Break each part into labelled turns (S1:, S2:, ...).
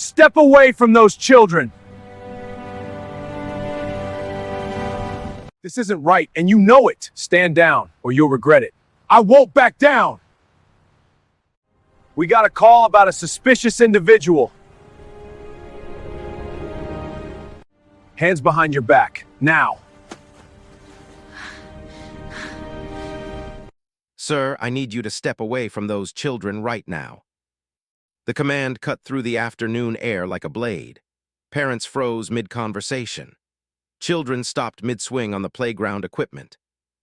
S1: Step away from those children. This isn't right, and you know it. Stand down, or you'll regret it. I won't back down. We got a call about a suspicious individual. Hands behind your back, now.
S2: Sir, I need you to step away from those children right now. The command cut through the afternoon air like a blade. Parents froze mid-conversation. Children stopped mid-swing on the playground equipment.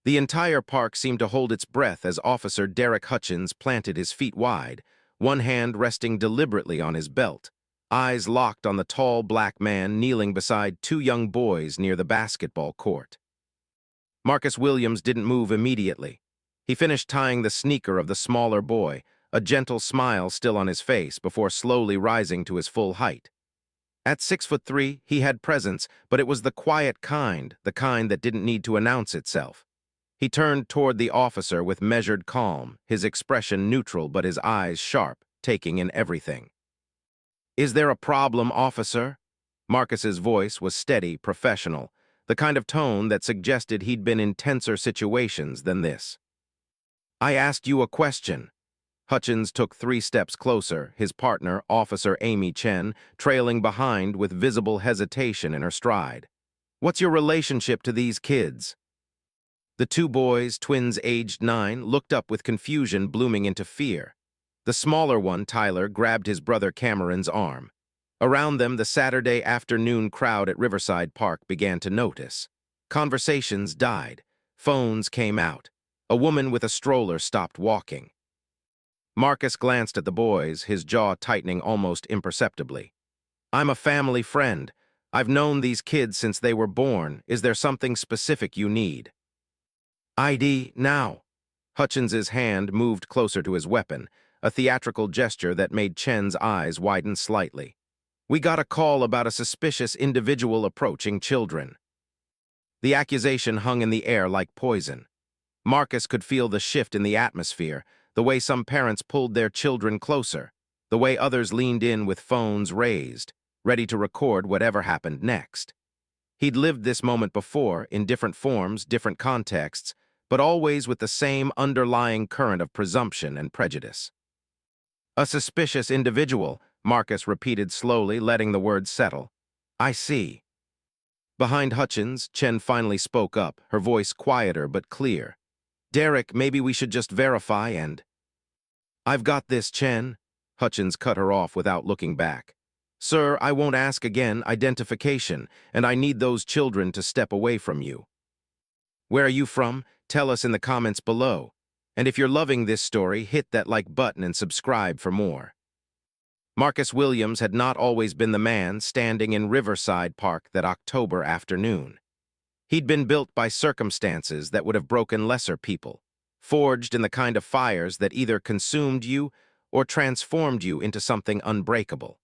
S2: The entire park seemed to hold its breath as Officer Derek Hutchins planted his feet wide, one hand resting deliberately on his belt, eyes locked on the tall black man kneeling beside two young boys near the basketball court. Marcus Williams didn't move immediately. He finished tying the sneaker of the smaller boy, a gentle smile still on his face before slowly rising to his full height. At 6'3", he had presence, but it was the quiet kind, the kind that didn't need to announce itself. He turned toward the officer with measured calm, his expression neutral but his eyes sharp, taking in everything. "Is there a problem, officer?" Marcus's voice was steady, professional, the kind of tone that suggested he'd been in tenser situations than this. "I asked you a question." Hutchins took 3 steps closer, his partner, Officer Amy Chen, trailing behind with visible hesitation in her stride. "What's your relationship to these kids?" The 2 boys, twins aged 9, looked up with confusion blooming into fear. The smaller one, Tyler, grabbed his brother Cameron's arm. Around them, the Saturday afternoon crowd at Riverside Park began to notice. Conversations died. Phones came out. A woman with a stroller stopped walking. Marcus glanced at the boys, his jaw tightening almost imperceptibly. "I'm a family friend. I've known these kids since they were born. Is there something specific you need?" "ID, now." Hutchins's hand moved closer to his weapon, a theatrical gesture that made Chen's eyes widen slightly. "We got a call about a suspicious individual approaching children." The accusation hung in the air like poison. Marcus could feel the shift in the atmosphere, the way some parents pulled their children closer, the way others leaned in with phones raised, ready to record whatever happened next. He'd lived this moment before, in different forms, different contexts, but always with the same underlying current of presumption and prejudice. "A suspicious individual," Marcus repeated slowly, letting the words settle. "I see." Behind Hutchins, Chen finally spoke up, her voice quieter but clear. "Derek, maybe we should just verify and—" "I've got this, Chen." Hutchins cut her off without looking back. "Sir, I won't ask again, identification, and I need those children to step away from you. Where are you from? Tell us in the comments below. And if you're loving this story, hit that like button and subscribe for more." Marcus Williams had not always been the man standing in Riverside Park that October afternoon. He'd been built by circumstances that would have broken lesser people, forged in the kind of fires that either consumed you or transformed you into something unbreakable.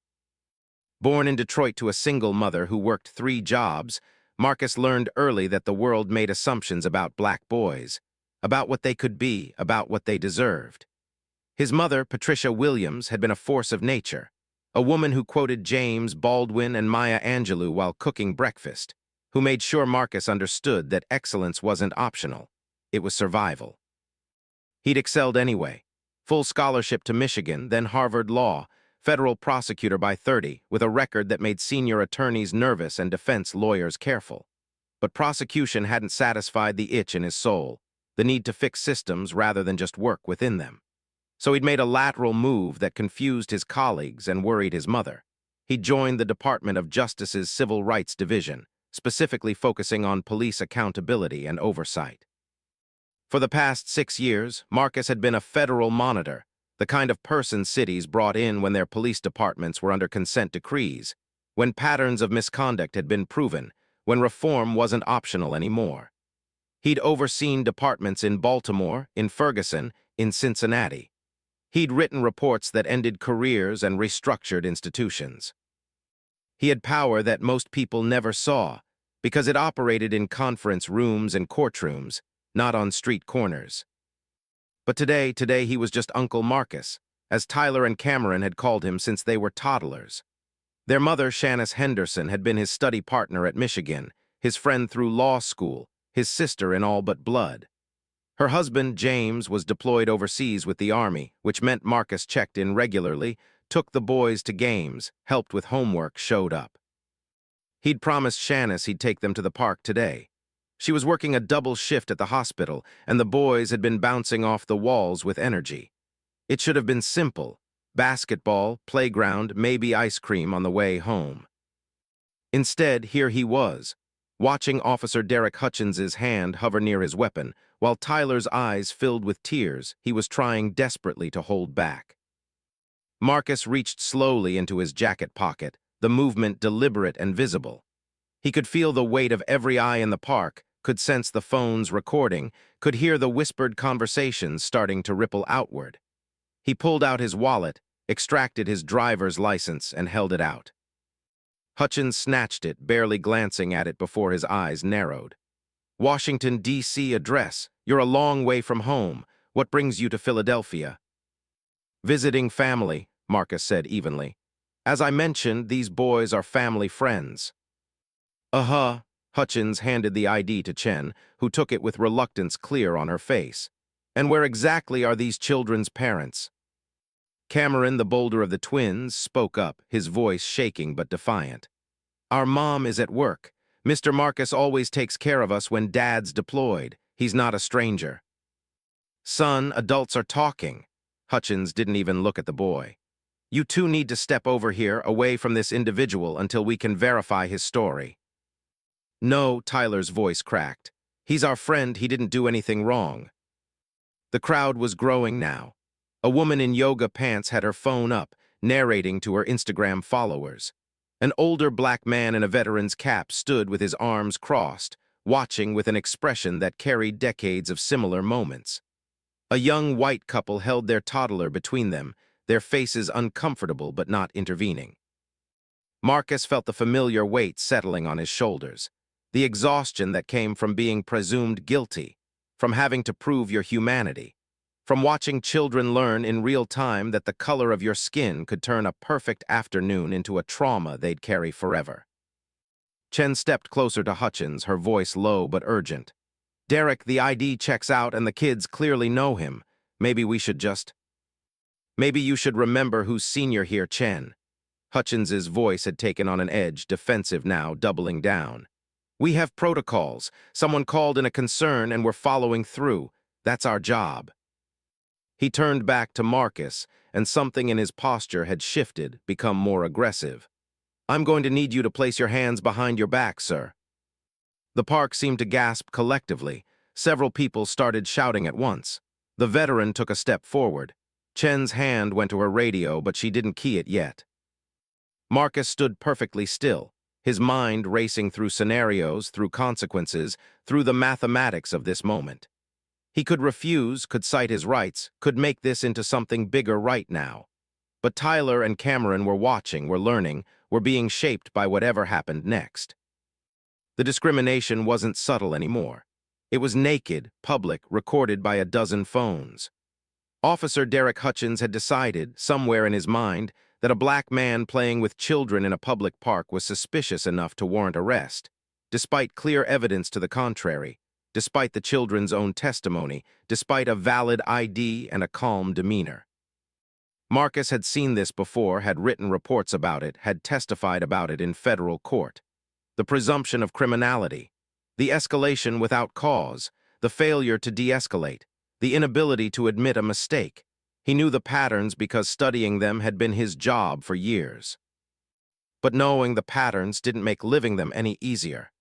S2: Born in Detroit to a single mother who worked 3 jobs, Marcus learned early that the world made assumptions about black boys, about what they could be, about what they deserved. His mother, Patricia Williams, had been a force of nature, a woman who quoted James Baldwin and Maya Angelou while cooking breakfast, who made sure Marcus understood that excellence wasn't optional, it was survival. He'd excelled anyway. Full scholarship to Michigan, then Harvard Law, federal prosecutor by 30, with a record that made senior attorneys nervous and defense lawyers careful. But prosecution hadn't satisfied the itch in his soul, the need to fix systems rather than just work within them. So he'd made a lateral move that confused his colleagues and worried his mother. He joined the Department of Justice's Civil Rights Division, specifically focusing on police accountability and oversight. For the past 6 years, Marcus had been a federal monitor, the kind of person cities brought in when their police departments were under consent decrees, when patterns of misconduct had been proven, when reform wasn't optional anymore. He'd overseen departments in Baltimore, in Ferguson, in Cincinnati. He'd written reports that ended careers and restructured institutions. He had power that most people never saw, because it operated in conference rooms and courtrooms, not on street corners. But today he was just Uncle Marcus, as Tyler and Cameron had called him since they were toddlers. Their mother, Shanice Henderson, had been his study partner at Michigan, his friend through law school, his sister in all but blood. Her husband, James, was deployed overseas with the Army, which meant Marcus checked in regularly, took the boys to games, helped with homework, showed up. He'd promised Shanice he'd take them to the park today. She was working a double shift at the hospital, and the boys had been bouncing off the walls with energy. It should have been simple: basketball, playground, maybe ice cream on the way home. Instead, here he was, watching Officer Derek Hutchins's hand hover near his weapon, while Tyler's eyes filled with tears he was trying desperately to hold back. Marcus reached slowly into his jacket pocket, the movement deliberate and visible. He could feel the weight of every eye in the park, could sense the phones recording, could hear the whispered conversations starting to ripple outward. He pulled out his wallet, extracted his driver's license, and held it out. Hutchins snatched it, barely glancing at it before his eyes narrowed. "Washington, D.C. address. You're a long way from home. What brings you to Philadelphia?" "Visiting family," Marcus said evenly. "As I mentioned, these boys are family friends." "Uh-huh." Hutchins handed the ID to Chen, who took it with reluctance clear on her face. "And where exactly are these children's parents?" Cameron, the bolder of the twins, spoke up, his voice shaking but defiant. "Our mom is at work. Mr. Marcus always takes care of us when Dad's deployed. He's not a stranger." "Son, adults are talking." Hutchins didn't even look at the boy. "You two need to step over here, away from this individual, until we can verify his story." "No," Tyler's voice cracked. "He's our friend. He didn't do anything wrong." The crowd was growing now. A woman in yoga pants had her phone up, narrating to her Instagram followers. An older black man in a veteran's cap stood with his arms crossed, watching with an expression that carried decades of similar moments. A young white couple held their toddler between them, their faces uncomfortable but not intervening. Marcus felt the familiar weight settling on his shoulders, the exhaustion that came from being presumed guilty, from having to prove your humanity, from watching children learn in real time that the color of your skin could turn a perfect afternoon into a trauma they'd carry forever. Chen stepped closer to Hutchins, her voice low but urgent. "Derek, the ID checks out and the kids clearly know him. Maybe we should just—" "Maybe you should remember who's senior here, Chen." Hutchins's voice had taken on an edge, defensive now, doubling down. "We have protocols. Someone called in a concern and we're following through. That's our job." He turned back to Marcus, and something in his posture had shifted, become more aggressive. "I'm going to need you to place your hands behind your back, sir." The park seemed to gasp collectively. Several people started shouting at once. The veteran took a step forward. Chen's hand went to her radio, but she didn't key it yet. Marcus stood perfectly still, his mind racing through scenarios, through consequences, through the mathematics of this moment. He could refuse, could cite his rights, could make this into something bigger right now. But Tyler and Cameron were watching, were learning, were being shaped by whatever happened next. The discrimination wasn't subtle anymore. It was naked, public, recorded by a dozen phones. Officer Derek Hutchins had decided, somewhere in his mind, that a black man playing with children in a public park was suspicious enough to warrant arrest, despite clear evidence to the contrary, despite the children's own testimony, despite a valid ID and a calm demeanor. Marcus had seen this before, had written reports about it, had testified about it in federal court. The presumption of criminality, the escalation without cause, the failure to de-escalate, the inability to admit a mistake. He knew the patterns because studying them had been his job for years. But knowing the patterns didn't make living them any easier.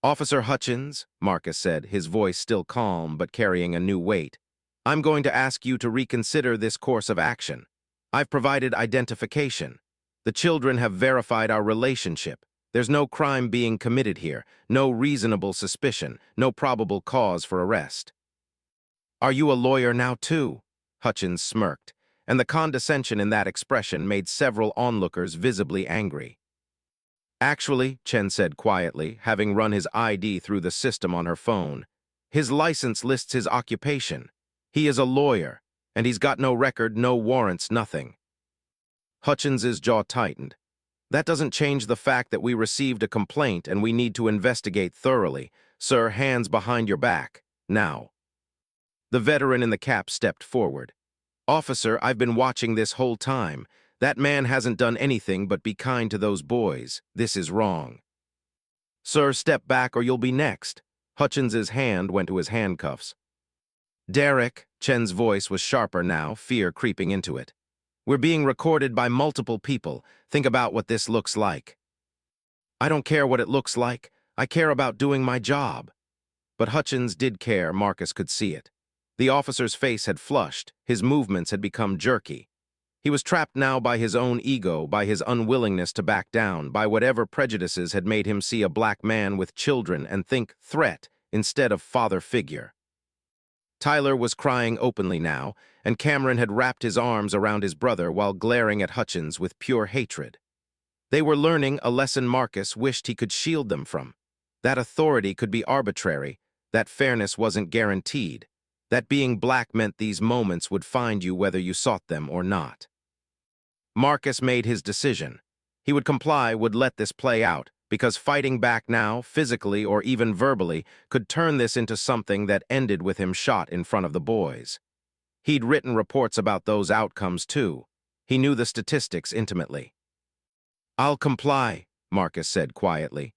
S2: "Officer Hutchins," Marcus said, his voice still calm but carrying a new weight, "I'm going to ask you to reconsider this course of action. I've provided identification. The children have verified our relationship. There's no crime being committed here, no reasonable suspicion, no probable cause for arrest." "Are you a lawyer now, too?" Hutchins smirked, and the condescension in that expression made several onlookers visibly angry. "Actually," Chen said quietly, having run his ID through the system on her phone, "his license lists his occupation. He is a lawyer, and he's got no record, no warrants, nothing." Hutchins's jaw tightened. That doesn't change the fact that we received a complaint and we need to investigate thoroughly. Sir, hands behind your back. Now. The veteran in the cap stepped forward. Officer, I've been watching this whole time. That man hasn't done anything but be kind to those boys. This is wrong. Sir, step back or you'll be next. Hutchins's hand went to his handcuffs. Derek, Chen's voice was sharper now, fear creeping into it. We're being recorded by multiple people. Think about what this looks like. I don't care what it looks like. I care about doing my job. But Hutchins did care, Marcus could see it. The officer's face had flushed, his movements had become jerky. He was trapped now by his own ego, by his unwillingness to back down, by whatever prejudices had made him see a black man with children and think threat instead of father figure. Tyler was crying openly now, and Cameron had wrapped his arms around his brother while glaring at Hutchins with pure hatred. They were learning a lesson Marcus wished he could shield them from. That authority could be arbitrary, that fairness wasn't guaranteed, that being black meant these moments would find you whether you sought them or not. Marcus made his decision. He would comply, would let this play out, because fighting back now, physically or even verbally, could turn this into something that ended with him shot in front of the boys. He'd written reports about those outcomes too. He knew the statistics intimately. I'll comply, Marcus said quietly.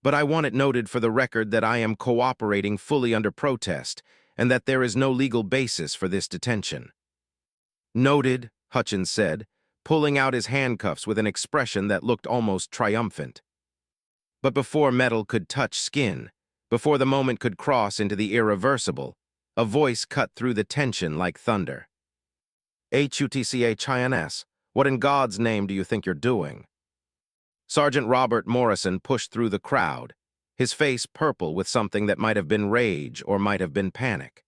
S2: But I want it noted for the record that I am cooperating fully under protest and that there is no legal basis for this detention. Noted, Hutchins said, pulling out his handcuffs with an expression that looked almost triumphant. But before metal could touch skin, before the moment could cross into the irreversible, a voice cut through the tension like thunder. HUTCHINS, what in God's name do you think you're doing? Sergeant Robert Morrison pushed through the crowd, his face purple with something that might have been rage or might have been panic.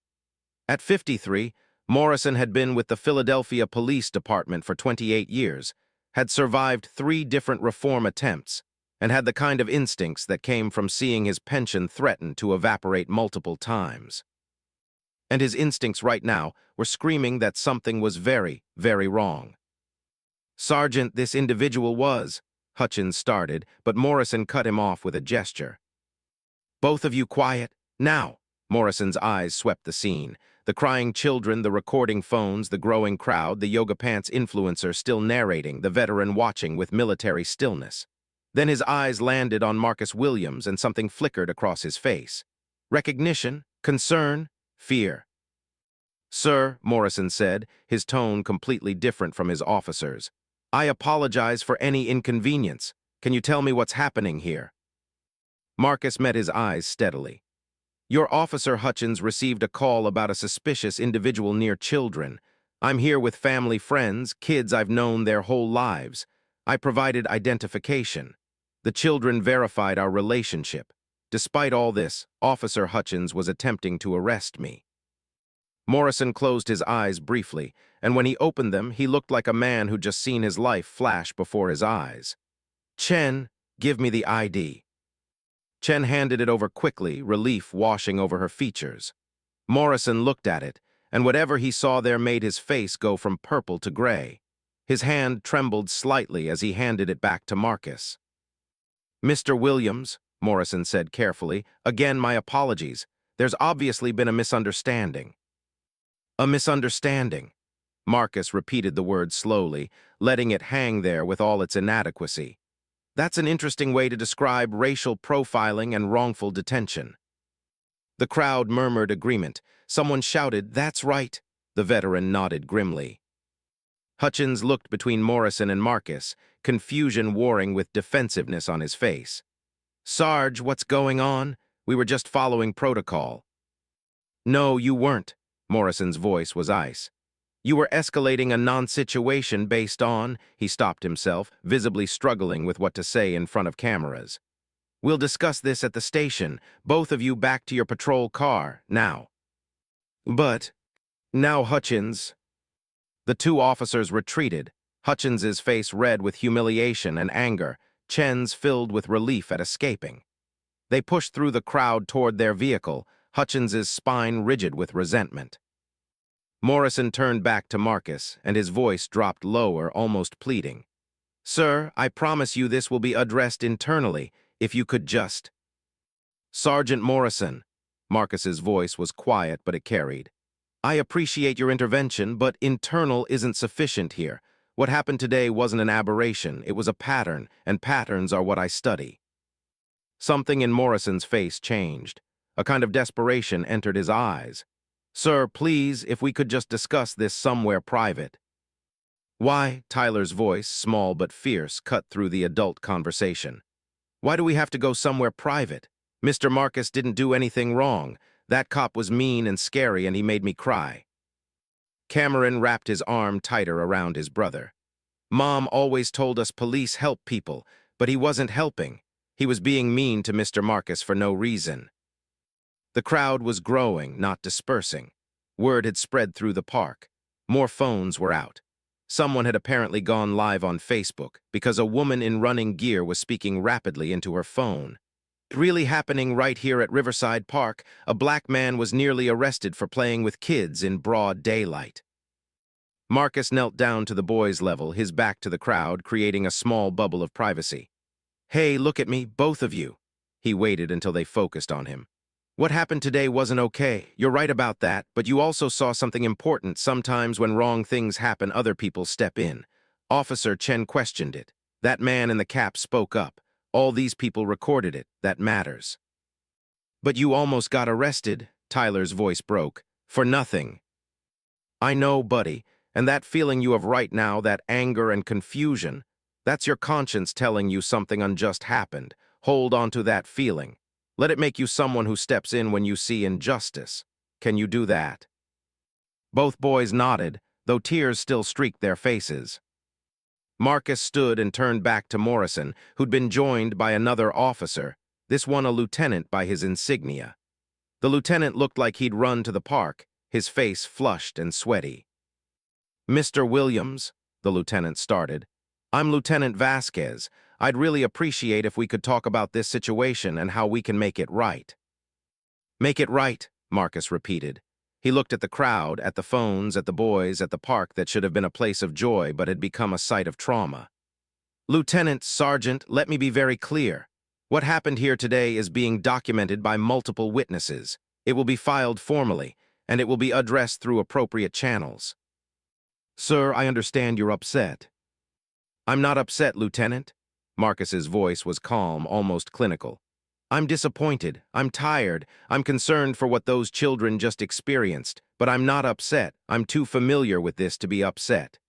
S2: At 53, Morrison had been with the Philadelphia Police Department for 28 years, had survived 3 different reform attempts, and had the kind of instincts that came from seeing his pension threaten to evaporate multiple times. And his instincts right now were screaming that something was very, very wrong. Sergeant, this individual was, Hutchins started, but Morrison cut him off with a gesture. Both of you quiet, now. Morrison's eyes swept the scene. The crying children, the recording phones, the growing crowd, the yoga pants influencer still narrating, the veteran watching with military stillness. Then his eyes landed on Marcus Williams and something flickered across his face. Recognition, concern, fear. Sir, Morrison said, his tone completely different from his officers. I apologize for any inconvenience. Can you tell me what's happening here? Marcus met his eyes steadily. Your officer Hutchins received a call about a suspicious individual near children. I'm here with family friends, kids I've known their whole lives. I provided identification. The children verified our relationship. Despite all this, Officer Hutchins was attempting to arrest me. Morrison closed his eyes briefly, and when he opened them, he looked like a man who'd just seen his life flash before his eyes. Chen, give me the ID. Chen handed it over quickly, relief washing over her features. Morrison looked at it, and whatever he saw there made his face go from purple to gray. His hand trembled slightly as he handed it back to Marcus. Mr. Williams, Morrison said carefully, again my apologies. There's obviously been a misunderstanding. A misunderstanding. Marcus repeated the word slowly, letting it hang there with all its inadequacy. That's an interesting way to describe racial profiling and wrongful detention. The crowd murmured agreement. Someone shouted, "That's right." The veteran nodded grimly. Hutchins looked between Morrison and Marcus, confusion warring with defensiveness on his face. Sarge, what's going on? We were just following protocol. No, you weren't. Morrison's voice was ice. You were escalating a non-situation based on, he stopped himself, visibly struggling with what to say in front of cameras. We'll discuss this at the station, both of you back to your patrol car, now. But, now Hutchins. The 2 officers retreated, Hutchins's face red with humiliation and anger, Chen's filled with relief at escaping. They pushed through the crowd toward their vehicle, Hutchins's spine rigid with resentment. Morrison turned back to Marcus, and his voice dropped lower, almost pleading. Sir, I promise you this will be addressed internally, if you could just... Sergeant Morrison. Marcus's voice was quiet, but it carried. I appreciate your intervention, but internal isn't sufficient here. What happened today wasn't an aberration, it was a pattern, and patterns are what I study. Something in Morrison's face changed. A kind of desperation entered his eyes. Sir, please, if we could just discuss this somewhere private. Why? Tyler's voice, small but fierce, cut through the adult conversation. Why do we have to go somewhere private? Mr. Marcus didn't do anything wrong. That cop was mean and scary and he made me cry. Cameron wrapped his arm tighter around his brother. Mom always told us police help people, but he wasn't helping. He was being mean to Mr. Marcus for no reason. The crowd was growing, not dispersing. Word had spread through the park. More phones were out. Someone had apparently gone live on Facebook because a woman in running gear was speaking rapidly into her phone. Really happening right here at Riverside Park, a black man was nearly arrested for playing with kids in broad daylight. Marcus knelt down to the boys' level, his back to the crowd, creating a small bubble of privacy. Hey, look at me, both of you. He waited until they focused on him. What happened today wasn't okay. You're right about that, but you also saw something important. Sometimes when wrong things happen, other people step in. Officer Chen questioned it. That man in the cap spoke up. All these people recorded it. That matters. But you almost got arrested, Tyler's voice broke, for nothing. I know, buddy, and that feeling you have right now, that anger and confusion, that's your conscience telling you something unjust happened. Hold on to that feeling. Let it make you someone who steps in when you see injustice. Can you do that? Both boys nodded, though tears still streaked their faces. Marcus stood and turned back to Morrison, who'd been joined by another officer, this one a lieutenant by his insignia. The lieutenant looked like he'd run to the park, his face flushed and sweaty. Mr. Williams, the lieutenant started, I'm Lieutenant Vasquez. I'd really appreciate if we could talk about this situation and how we can make it right. Make it right, Marcus repeated. He looked at the crowd, at the phones, at the boys, at the park that should have been a place of joy but had become a site of trauma. Lieutenant, Sergeant, let me be very clear. What happened here today is being documented by multiple witnesses. It will be filed formally, and it will be addressed through appropriate channels. Sir, I understand you're upset. I'm not upset, Lieutenant. Marcus's voice was calm, almost clinical. I'm disappointed, I'm tired, I'm concerned for what those children just experienced, but I'm not upset. I'm too familiar with this to be upset.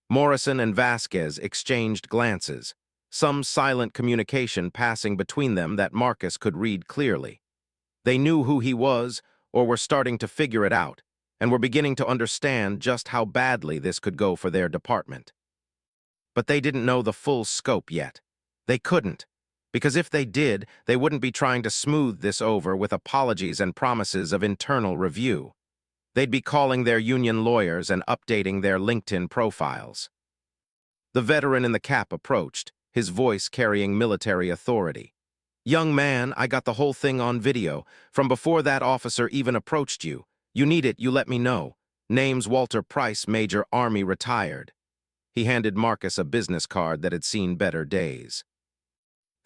S2: Morrison and Vasquez exchanged glances, some silent communication passing between them that Marcus could read clearly. They knew who he was, or were starting to figure it out, and were beginning to understand just how badly this could go for their department. But they didn't know the full scope yet. They couldn't, because if they did, they wouldn't be trying to smooth this over with apologies and promises of internal review. They'd be calling their union lawyers and updating their LinkedIn profiles. The veteran in the cap approached, his voice carrying military authority. Young man, I got the whole thing on video, from before that officer even approached you. You need it, you let me know. Name's Walter Price, Major, Army, retired. He handed Marcus a business card that had seen better days.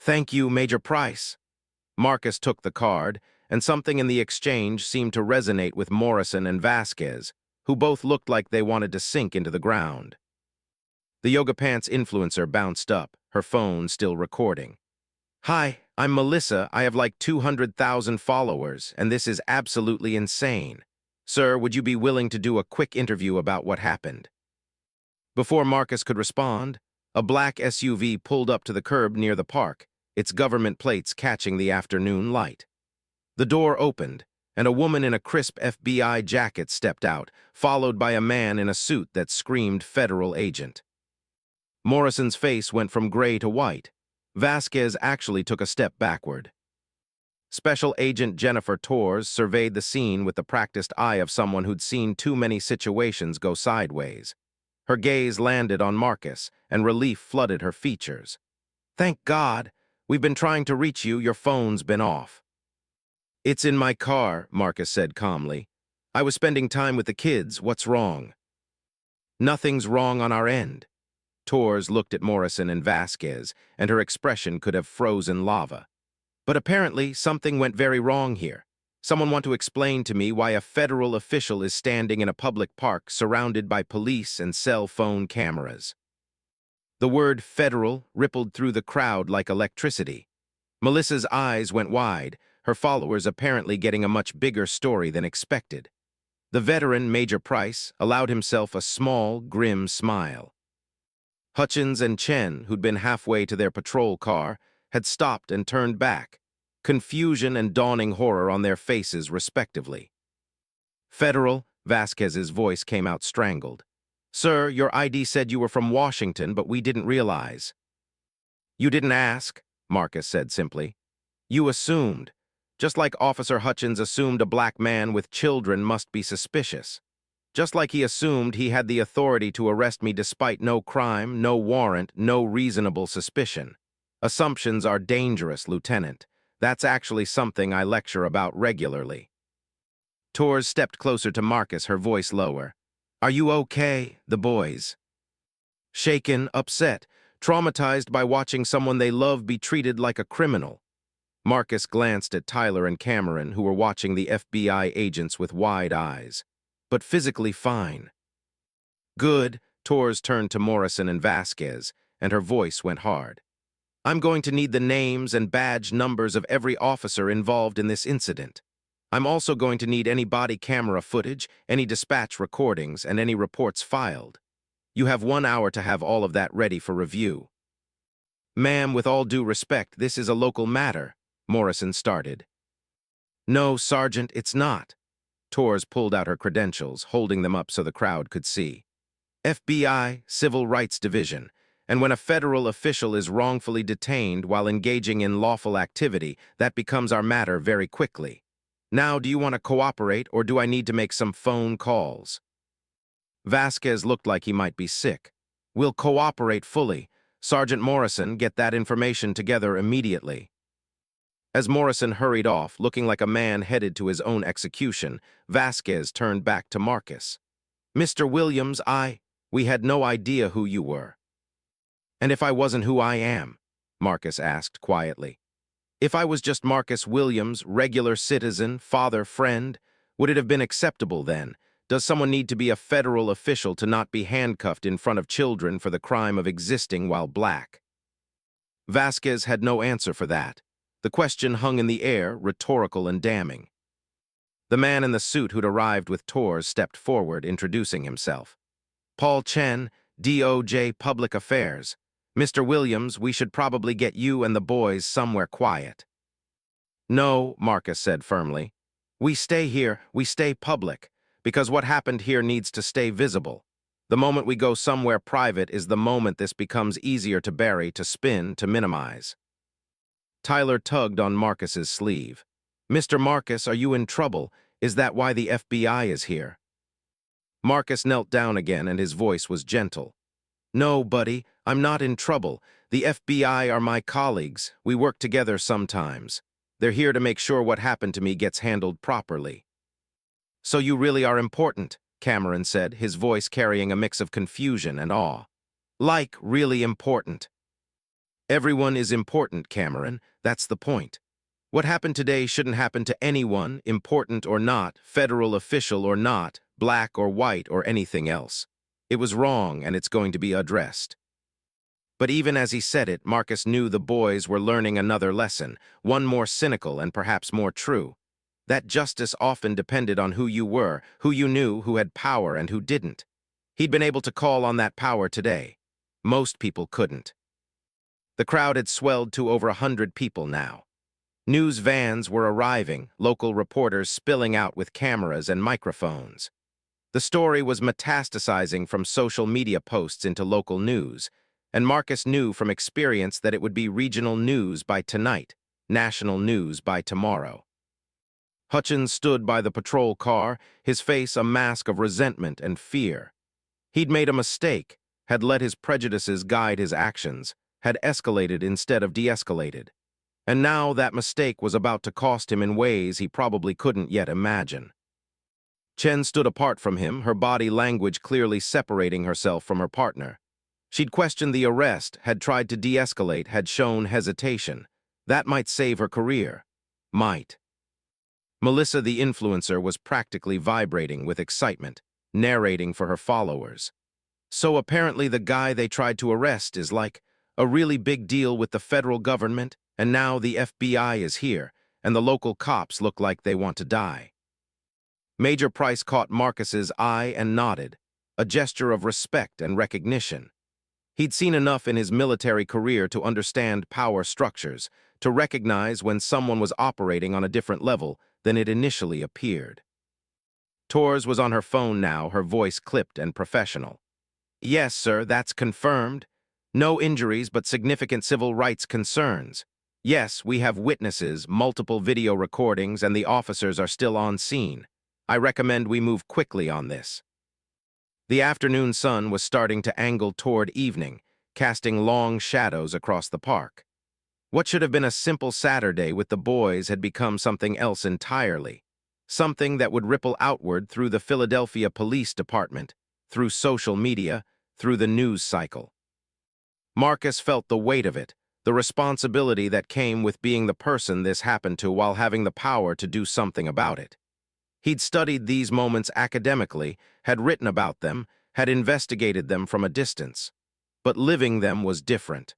S2: Thank you, Major Price. Marcus took the card, and something in the exchange seemed to resonate with Morrison and Vasquez, who both looked like they wanted to sink into the ground. The Yoga Pants influencer bounced up, her phone still recording. Hi, I'm Melissa. I have like 200,000 followers, and this is absolutely insane. Sir, would you be willing to do a quick interview about what happened? Before Marcus could respond, a black SUV pulled up to the curb near the park, its government plates catching the afternoon light. The door opened, and a woman in a crisp FBI jacket stepped out, followed by a man in a suit that screamed federal agent. Morrison's face went from gray to white. Vasquez actually took a step backward. Special Agent Jennifer Torres surveyed the scene with the practiced eye of someone who'd seen too many situations go sideways. Her gaze landed on Marcus, and relief flooded her features. Thank God. We've been trying to reach you. Your phone's been off. It's in my car, Marcus said calmly. I was spending time with the kids. What's wrong? Nothing's wrong on our end. Torres looked at Morrison and Vasquez, and her expression could have frozen lava. But apparently, something went very wrong here. Someone want to explain to me why a federal official is standing in a public park surrounded by police and cell phone cameras. The word federal rippled through the crowd like electricity. Melissa's eyes went wide, her followers apparently getting a much bigger story than expected. The veteran, Major Price, allowed himself a small, grim smile. Hutchins and Chen, who'd been halfway to their patrol car, had stopped and turned back, confusion and dawning horror on their faces respectively. Federal, Vasquez's voice came out strangled. Sir, your ID said you were from Washington, but we didn't realize. You didn't ask, Marcus said simply. You assumed, just like Officer Hutchins assumed a black man with children must be suspicious. Just like he assumed he had the authority to arrest me despite no crime, no warrant, no reasonable suspicion. Assumptions are dangerous, Lieutenant. That's actually something I lecture about regularly. Torres stepped closer to Marcus, her voice lower. Are you okay, the boys? Shaken, upset, traumatized by watching someone they love be treated like a criminal. Marcus glanced at Tyler and Cameron, who were watching the FBI agents with wide eyes. But physically fine. Good, Torres turned to Morrison and Vasquez, and her voice went hard. I'm going to need the names and badge numbers of every officer involved in this incident. I'm also going to need any body camera footage, any dispatch recordings, and any reports filed. You have 1 hour to have all of that ready for review. Ma'am, with all due respect, this is a local matter, Morrison started. No, Sergeant, it's not. Torres pulled out her credentials, holding them up so the crowd could see. FBI, Civil Rights Division, and when a federal official is wrongfully detained while engaging in lawful activity, that becomes our matter very quickly. Now, do you want to cooperate, or do I need to make some phone calls? Vasquez looked like he might be sick. We'll cooperate fully. Sergeant Morrison, get that information together immediately. As Morrison hurried off, looking like a man headed to his own execution, Vasquez turned back to Marcus. Mr. Williams, we had no idea who you were. And if I wasn't who I am? Marcus asked quietly. If I was just Marcus Williams, regular citizen, father, friend, would it have been acceptable then? Does someone need to be a federal official to not be handcuffed in front of children for the crime of existing while black? Vasquez had no answer for that. The question hung in the air, rhetorical and damning. The man in the suit who'd arrived with Torres stepped forward, introducing himself. Paul Chen, DOJ Public Affairs. Mr. Williams, we should probably get you and the boys somewhere quiet. No, Marcus said firmly. We stay here, we stay public, because what happened here needs to stay visible. The moment we go somewhere private is the moment this becomes easier to bury, to spin, to minimize. Tyler tugged on Marcus's sleeve. Mr. Marcus, are you in trouble? Is that why the FBI is here? Marcus knelt down again, and his voice was gentle. No, buddy, I'm not in trouble. The FBI are my colleagues. We work together sometimes. They're here to make sure what happened to me gets handled properly. So you really are important, Cameron said, his voice carrying a mix of confusion and awe. Like, really important. Everyone is important, Cameron. That's the point. What happened today shouldn't happen to anyone, important or not, federal official or not, black or white or anything else. It was wrong, and it's going to be addressed. But even as he said it, Marcus knew the boys were learning another lesson, one more cynical and perhaps more true. That justice often depended on who you were, who you knew, who had power and who didn't. He'd been able to call on that power today. Most people couldn't. The crowd had swelled to over 100 people now. News vans were arriving, local reporters spilling out with cameras and microphones. The story was metastasizing from social media posts into local news, and Marcus knew from experience that it would be regional news by tonight, national news by tomorrow. Hutchins stood by the patrol car, his face a mask of resentment and fear. He'd made a mistake, had let his prejudices guide his actions, had escalated instead of de-escalated. And now that mistake was about to cost him in ways he probably couldn't yet imagine. Chen stood apart from him, her body language clearly separating herself from her partner. She'd questioned the arrest, had tried to de-escalate, had shown hesitation. That might save her career. Might. Melissa, the influencer, was practically vibrating with excitement, narrating for her followers. So apparently the guy they tried to arrest is like a really big deal with the federal government, and now the FBI is here, and the local cops look like they want to die. Major Price caught Marcus's eye and nodded, a gesture of respect and recognition. He'd seen enough in his military career to understand power structures, to recognize when someone was operating on a different level than it initially appeared. Torres was on her phone now, her voice clipped and professional. Yes, sir, that's confirmed. No injuries but significant civil rights concerns. Yes, we have witnesses, multiple video recordings, and the officers are still on scene. I recommend we move quickly on this. The afternoon sun was starting to angle toward evening, casting long shadows across the park. What should have been a simple Saturday with the boys had become something else entirely. Something that would ripple outward through the Philadelphia Police Department, through social media, through the news cycle. Marcus felt the weight of it, the responsibility that came with being the person this happened to while having the power to do something about it. He'd studied these moments academically, had written about them, had investigated them from a distance. But living them was different.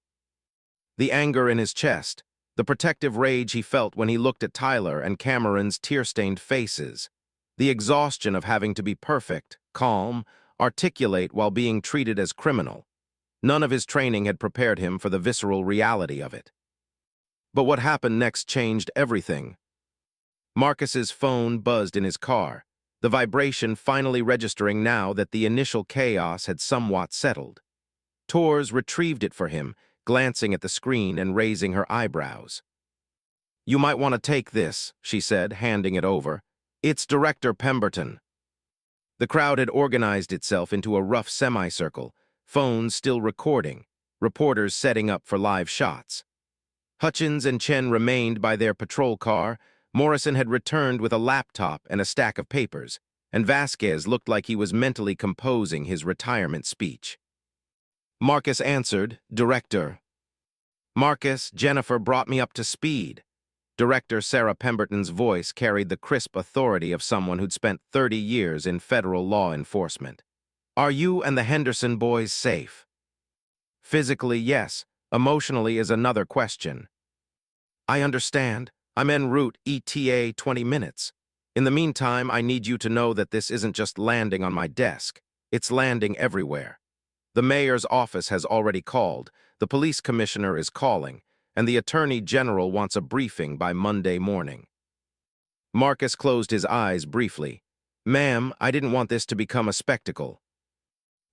S2: The anger in his chest, the protective rage he felt when he looked at Tyler and Cameron's tear-stained faces, the exhaustion of having to be perfect, calm, articulate while being treated as criminal. None of his training had prepared him for the visceral reality of it. But what happened next changed everything. Marcus's phone buzzed in his car, the vibration finally registering now that the initial chaos had somewhat settled. Torres retrieved it for him, glancing at the screen and raising her eyebrows. You might want to take this, she said, handing it over. It's Director Pemberton. The crowd had organized itself into a rough semicircle, phones still recording, reporters setting up for live shots. Hutchins and Chen remained by their patrol car. Morrison had returned with a laptop and a stack of papers, and Vasquez looked like he was mentally composing his retirement speech. Marcus answered, Director. Marcus, Jennifer brought me up to speed. Director Sarah Pemberton's voice carried the crisp authority of someone who'd spent 30 years in federal law enforcement. Are you and the Henderson boys safe? Physically, yes. Emotionally is another question. I understand. I'm en route ETA 20 minutes. In the meantime, I need you to know that this isn't just landing on my desk. It's landing everywhere. The mayor's office has already called, the police commissioner is calling, and the attorney general wants a briefing by Monday morning. Marcus closed his eyes briefly. Ma'am, I didn't want this to become a spectacle.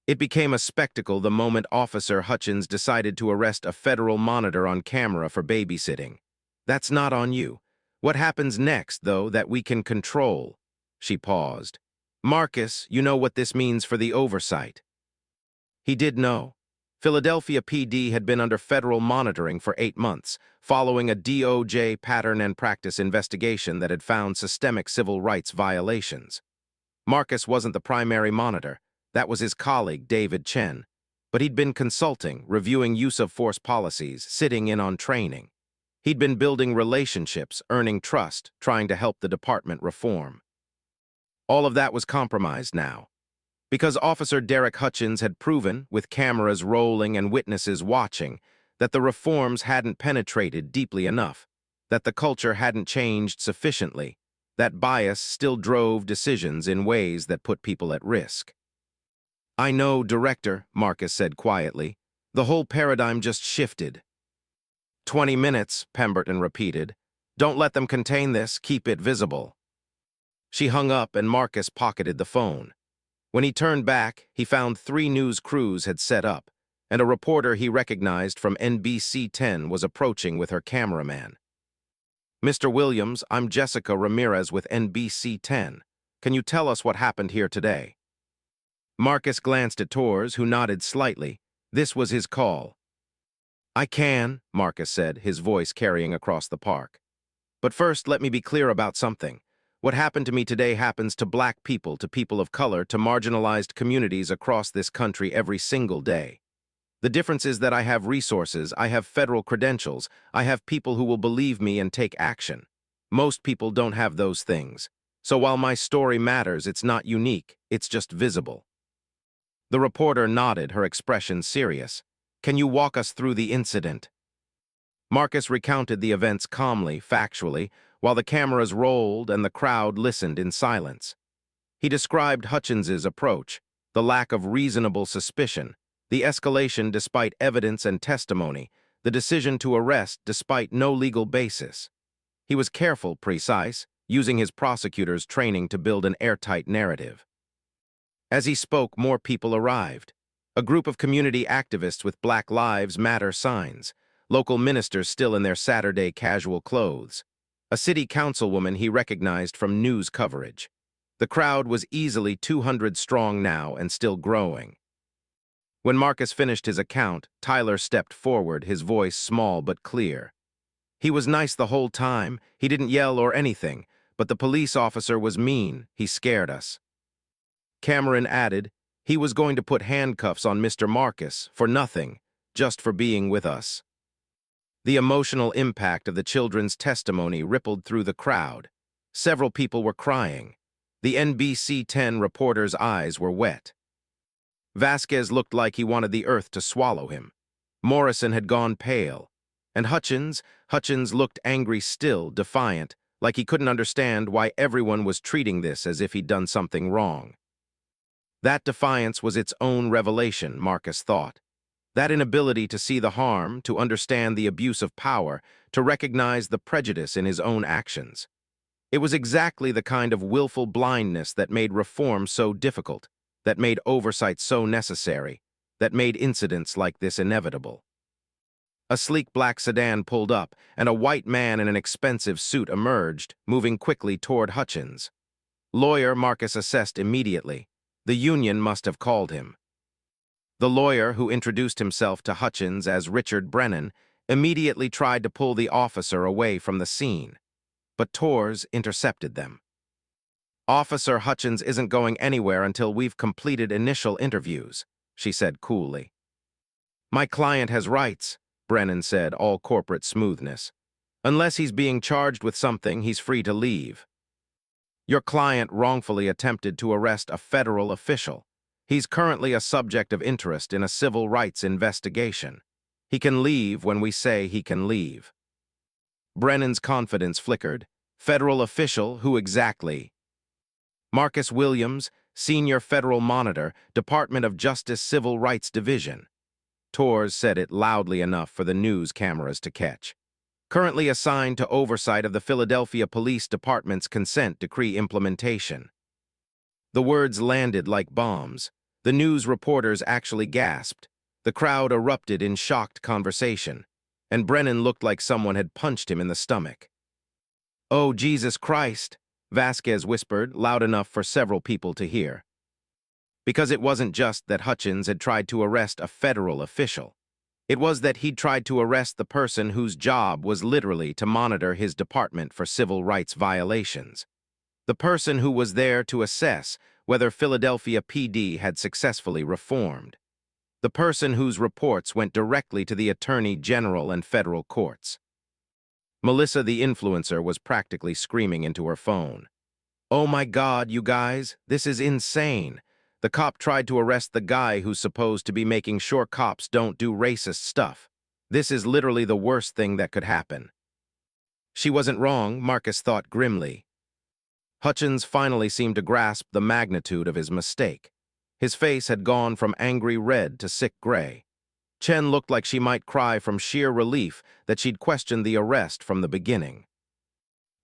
S2: It became a spectacle the moment Officer Hutchins decided to arrest a federal monitor on camera for babysitting. That's not on you. What happens next, though, that we can control? She paused. Marcus, you know what this means for the oversight. He did know. Philadelphia PD had been under federal monitoring for 8 months, following a DOJ pattern and practice investigation that had found systemic civil rights violations. Marcus wasn't the primary monitor. That was his colleague, David Chen. But he'd been consulting, reviewing use of force policies, sitting in on training. He'd been building relationships, earning trust, trying to help the department reform. All of that was compromised now. Because Officer Derek Hutchins had proven, with cameras rolling and witnesses watching, that the reforms hadn't penetrated deeply enough, that the culture hadn't changed sufficiently, that bias still drove decisions in ways that put people at risk. I know, Director, Marcus said quietly. The whole paradigm just shifted. 20 minutes, Pemberton repeated. Don't let them contain this, keep it visible. She hung up and Marcus pocketed the phone. When he turned back, he found 3 news crews had set up, and a reporter he recognized from NBC 10 was approaching with her cameraman. Mr. Williams, I'm Jessica Ramirez with NBC 10. Can you tell us what happened here today? Marcus glanced at Torres, who nodded slightly. This was his call. I can, Marcus said, his voice carrying across the park. But first, let me be clear about something. What happened to me today happens to black people, to people of color, to marginalized communities across this country every single day. The difference is that I have resources, I have federal credentials, I have people who will believe me and take action. Most people don't have those things. So while my story matters, it's not unique, it's just visible. The reporter nodded, her expression serious. Can you walk us through the incident? Marcus recounted the events calmly, factually, while the cameras rolled and the crowd listened in silence. He described Hutchins's approach, the lack of reasonable suspicion, the escalation despite evidence and testimony, the decision to arrest despite no legal basis. He was careful, precise, using his prosecutor's training to build an airtight narrative. As he spoke, more people arrived. A group of community activists with Black Lives Matter signs, local ministers still in their Saturday casual clothes, a city councilwoman he recognized from news coverage. The crowd was easily 200 strong now and still growing. When Marcus finished his account, Tyler stepped forward, his voice small but clear. He was nice the whole time, he didn't yell or anything, but the police officer was mean, he scared us. Cameron added, he was going to put handcuffs on Mr. Marcus for nothing, just for being with us. The emotional impact of the children's testimony rippled through the crowd. Several people were crying. The NBC 10 reporter's eyes were wet. Vasquez looked like he wanted the earth to swallow him. Morrison had gone pale. And Hutchins looked angry still, defiant, like he couldn't understand why everyone was treating this as if he'd done something wrong. That defiance was its own revelation, Marcus thought. That inability to see the harm, to understand the abuse of power, to recognize the prejudice in his own actions. It was exactly the kind of willful blindness that made reform so difficult, that made oversight so necessary, that made incidents like this inevitable. A sleek black sedan pulled up, and a white man in an expensive suit emerged, moving quickly toward Hutchins. Lawyer, Marcus assessed immediately. The union must have called him. The lawyer, who introduced himself to Hutchins as Richard Brennan, immediately tried to pull the officer away from the scene. But Torres intercepted them. Officer Hutchins isn't going anywhere until we've completed initial interviews, she said coolly. My client has rights, Brennan said, all corporate smoothness. Unless he's being charged with something, he's free to leave. Your client wrongfully attempted to arrest a federal official. He's currently a subject of interest in a civil rights investigation. He can leave when we say he can leave. Brennan's confidence flickered. Federal official, who exactly? Marcus Williams, Senior Federal Monitor, Department of Justice Civil Rights Division. Torres said it loudly enough for the news cameras to catch. Currently assigned to oversight of the Philadelphia Police Department's consent decree implementation. The words landed like bombs. The news reporters actually gasped. The crowd erupted in shocked conversation, and Brennan looked like someone had punched him in the stomach. Oh, Jesus Christ, Vasquez whispered, loud enough for several people to hear. Because it wasn't just that Hutchins had tried to arrest a federal official. It was that he'd tried to arrest the person whose job was literally to monitor his department for civil rights violations. The person who was there to assess whether Philadelphia PD had successfully reformed. The person whose reports went directly to the Attorney General and federal courts. Melissa, the influencer, was practically screaming into her phone. Oh my God, you guys, this is insane. The cop tried to arrest the guy who's supposed to be making sure cops don't do racist stuff. This is literally the worst thing that could happen. She wasn't wrong, Marcus thought grimly. Hutchins finally seemed to grasp the magnitude of his mistake. His face had gone from angry red to sick gray. Chen looked like she might cry from sheer relief that she'd questioned the arrest from the beginning.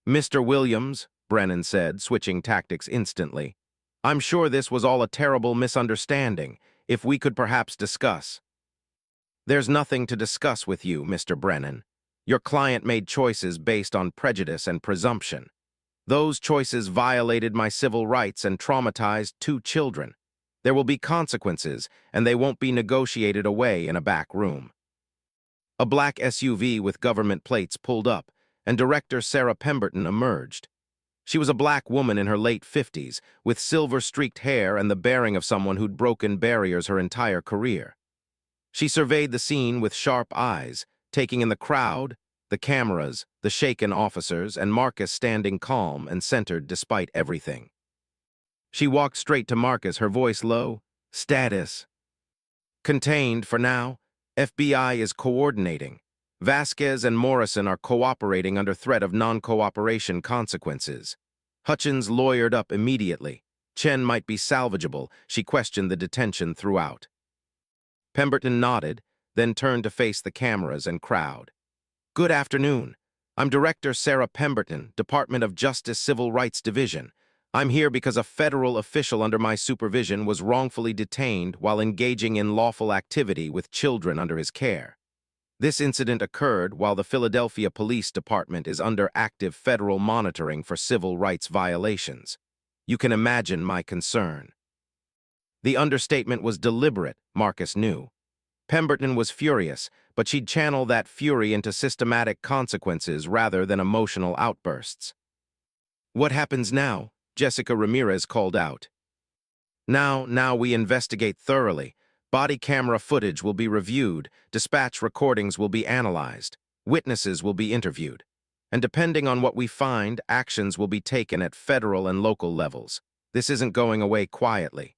S2: Mr. Williams, Brennan said, switching tactics instantly. I'm sure this was all a terrible misunderstanding, if we could perhaps discuss. There's nothing to discuss with you, Mr. Brennan. Your client made choices based on prejudice and presumption. Those choices violated my civil rights and traumatized 2 children. There will be consequences, and they won't be negotiated away in a back room. A black SUV with government plates pulled up, and Director Sarah Pemberton emerged. She was a black woman in her late 50s, with silver-streaked hair and the bearing of someone who'd broken barriers her entire career. She surveyed the scene with sharp eyes, taking in the crowd, the cameras, the shaken officers, and Marcus standing calm and centered despite everything. She walked straight to Marcus, her voice low. Status. Contained for now. FBI is coordinating. Vasquez and Morrison are cooperating under threat of non-cooperation consequences. Hutchins lawyered up immediately. Chen might be salvageable. She questioned the detention throughout. Pemberton nodded, then turned to face the cameras and crowd. Good afternoon. I'm Director Sarah Pemberton, Department of Justice Civil Rights Division. I'm here because a federal official under my supervision was wrongfully detained while engaging in lawful activity with children under his care. This incident occurred while the Philadelphia Police Department is under active federal monitoring for civil rights violations. You can imagine my concern. The understatement was deliberate, Marcus knew. Pemberton was furious, but she'd channel that fury into systematic consequences rather than emotional outbursts. What happens now? Jessica Ramirez called out. Now we investigate thoroughly. Body camera footage will be reviewed, dispatch recordings will be analyzed, witnesses will be interviewed. And depending on what we find, actions will be taken at federal and local levels. This isn't going away quietly.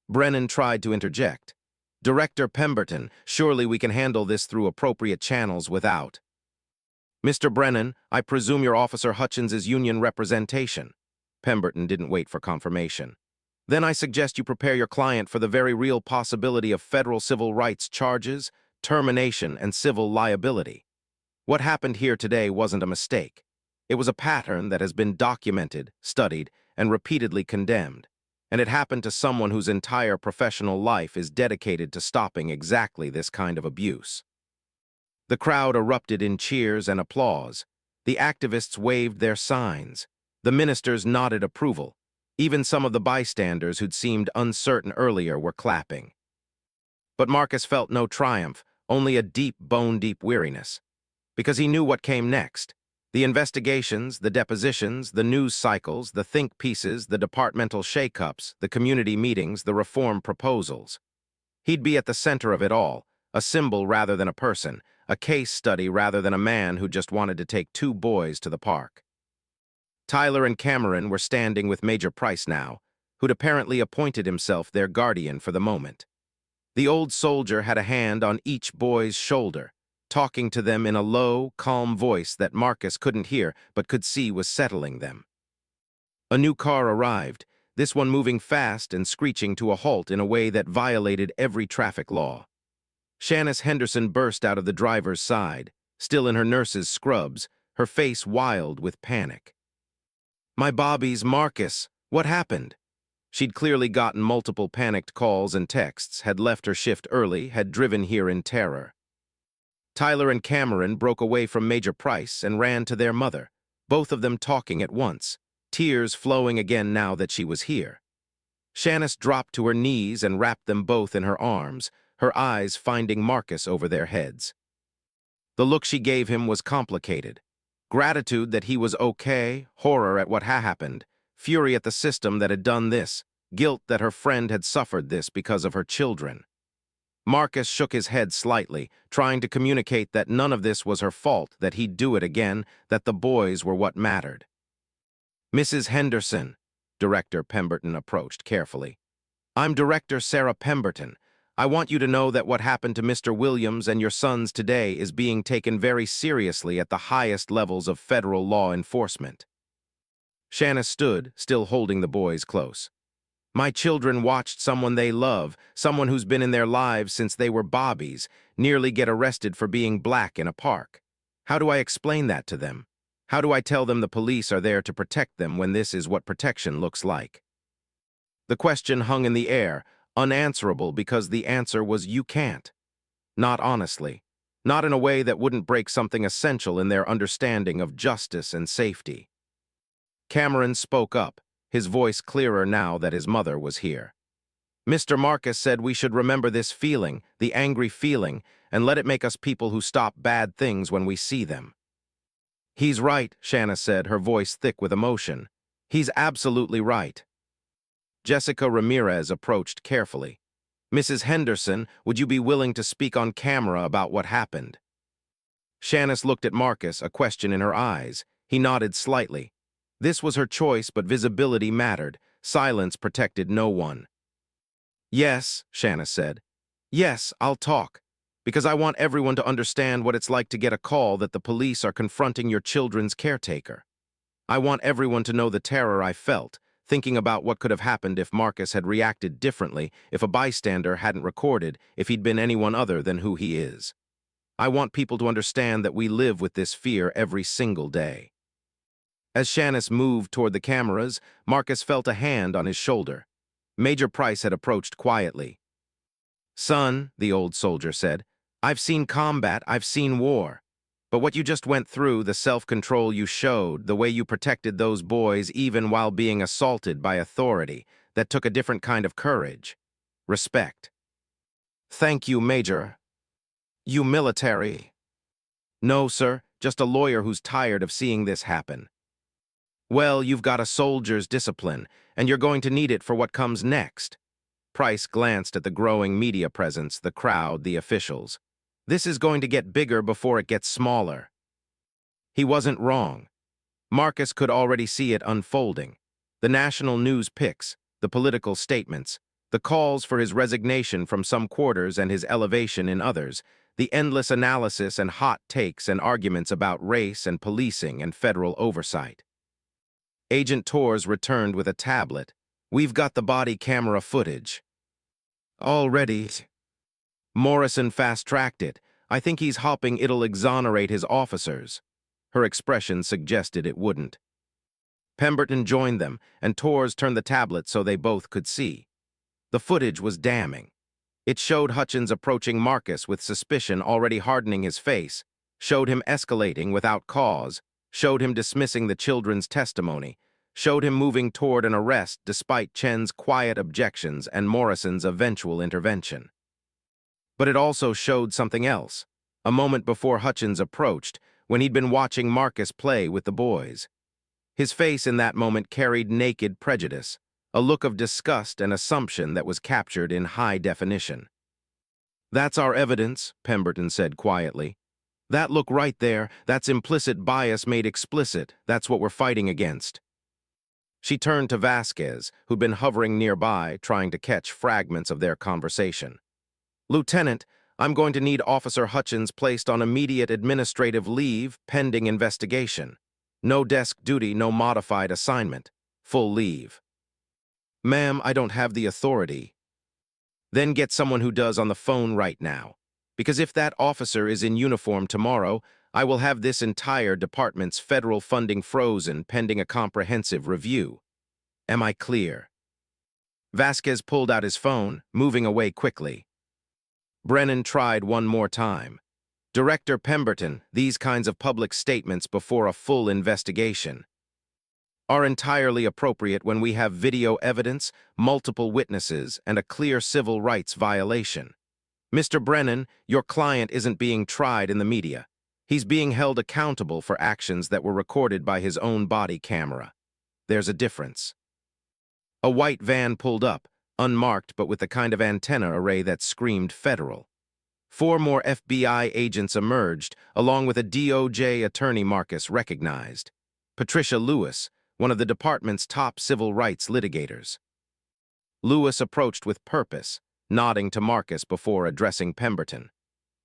S2: Brennan tried to interject. Director Pemberton, surely we can handle this through appropriate channels without. Mr. Brennan, I presume your Officer Hutchins' union representation. Pemberton didn't wait for confirmation. Then I suggest you prepare your client for the very real possibility of federal civil rights charges, termination, and civil liability. What happened here today wasn't a mistake. It was a pattern that has been documented, studied, and repeatedly condemned. And it happened to someone whose entire professional life is dedicated to stopping exactly this kind of abuse. The crowd erupted in cheers and applause. The activists waved their signs. The ministers nodded approval. Even some of the bystanders who'd seemed uncertain earlier were clapping. But Marcus felt no triumph, only a deep, bone-deep weariness. Because he knew what came next. The investigations, the depositions, the news cycles, the think pieces, the departmental shake-ups, the community meetings, the reform proposals. He'd be at the center of it all, a symbol rather than a person, a case study rather than a man who just wanted to take 2 boys to the park. Tyler and Cameron were standing with Major Price now, who'd apparently appointed himself their guardian for the moment. The old soldier had a hand on each boy's shoulder, talking to them in a low, calm voice that Marcus couldn't hear but could see was settling them. A new car arrived, this one moving fast and screeching to a halt in a way that violated every traffic law. Shanice Henderson burst out of the driver's side, still in her nurse's scrubs, her face wild with panic. My Bobby's Marcus, what happened? She'd clearly gotten multiple panicked calls and texts, had left her shift early, had driven here in terror. Tyler and Cameron broke away from Major Price and ran to their mother, both of them talking at once, tears flowing again now that she was here. Shanice dropped to her knees and wrapped them both in her arms, her eyes finding Marcus over their heads. The look she gave him was complicated. Gratitude that he was okay, horror at what had happened, fury at the system that had done this, guilt that her friend had suffered this because of her children. Marcus shook his head slightly, trying to communicate that none of this was her fault, that he'd do it again, that the boys were what mattered. Mrs. Henderson, Director Pemberton approached carefully. I'm Director Sarah Pemberton. I want you to know that what happened to Mr. Williams and your sons today is being taken very seriously at the highest levels of federal law enforcement. Shanice stood, still holding the boys close. My children watched someone they love, someone who's been in their lives since they were Bobbies, nearly get arrested for being black in a park. How do I explain that to them? How do I tell them the police are there to protect them when this is what protection looks like? The question hung in the air, unanswerable because the answer was you can't. Not honestly. Not in a way that wouldn't break something essential in their understanding of justice and safety. Cameron spoke up, his voice clearer now that his mother was here. Mr. Marcus said we should remember this feeling, the angry feeling, and let it make us people who stop bad things when we see them. He's right, Shanice said, her voice thick with emotion. He's absolutely right. Jessica Ramirez approached carefully. Mrs. Henderson, would you be willing to speak on camera about what happened? Shanice looked at Marcus, a question in her eyes. He nodded slightly. This was her choice, but visibility mattered. Silence protected no one. Yes, Shanice said. Yes, I'll talk. Because I want everyone to understand what it's like to get a call that the police are confronting your children's caretaker. I want everyone to know the terror I felt, thinking about what could have happened if Marcus had reacted differently, if a bystander hadn't recorded, if he'd been anyone other than who he is. I want people to understand that we live with this fear every single day. As Shanice moved toward the cameras, Marcus felt a hand on his shoulder. Major Price had approached quietly. Son, the old soldier said, I've seen combat, I've seen war. But what you just went through, the self-control you showed, the way you protected those boys even while being assaulted by authority, that took a different kind of courage. Respect. Thank you, Major. You military. No, sir, just a lawyer who's tired of seeing this happen. Well, you've got a soldier's discipline, and you're going to need it for what comes next. Price glanced at the growing media presence, the crowd, the officials. This is going to get bigger before it gets smaller. He wasn't wrong. Marcus could already see it unfolding. The national news picks, the political statements, the calls for his resignation from some quarters and his elevation in others, the endless analysis and hot takes and arguments about race and policing and federal oversight. Agent Torres returned with a tablet. We've got the body camera footage. Already. Morrison fast-tracked it. I think he's hoping it'll exonerate his officers. Her expression suggested it wouldn't. Pemberton joined them, and Torres turned the tablet so they both could see. The footage was damning. It showed Hutchins approaching Marcus with suspicion already hardening his face, showed him escalating without cause, showed him dismissing the children's testimony, showed him moving toward an arrest despite Chen's quiet objections and Morrison's eventual intervention. But it also showed something else, a moment before Hutchins approached, when he'd been watching Marcus play with the boys. His face in that moment carried naked prejudice, a look of disgust and assumption that was captured in high definition. That's our evidence, Pemberton said quietly. That look right there, that's implicit bias made explicit, that's what we're fighting against. She turned to Vasquez, who'd been hovering nearby, trying to catch fragments of their conversation. Lieutenant, I'm going to need Officer Hutchins placed on immediate administrative leave pending investigation. No desk duty, no modified assignment. Full leave. Ma'am, I don't have the authority. Then get someone who does on the phone right now. Because if that officer is in uniform tomorrow, I will have this entire department's federal funding frozen pending a comprehensive review. Am I clear? Vasquez pulled out his phone, moving away quickly. Brennan tried one more time. Director Pemberton, these kinds of public statements before a full investigation are entirely appropriate when we have video evidence, multiple witnesses, and a clear civil rights violation. Mr. Brennan, your client isn't being tried in the media. He's being held accountable for actions that were recorded by his own body camera. There's a difference. A white van pulled up, unmarked but with the kind of antenna array that screamed federal. 4 more FBI agents emerged, along with a DOJ attorney Marcus recognized. Patricia Lewis, one of the department's top civil rights litigators. Lewis approached with purpose, nodding to Marcus before addressing Pemberton.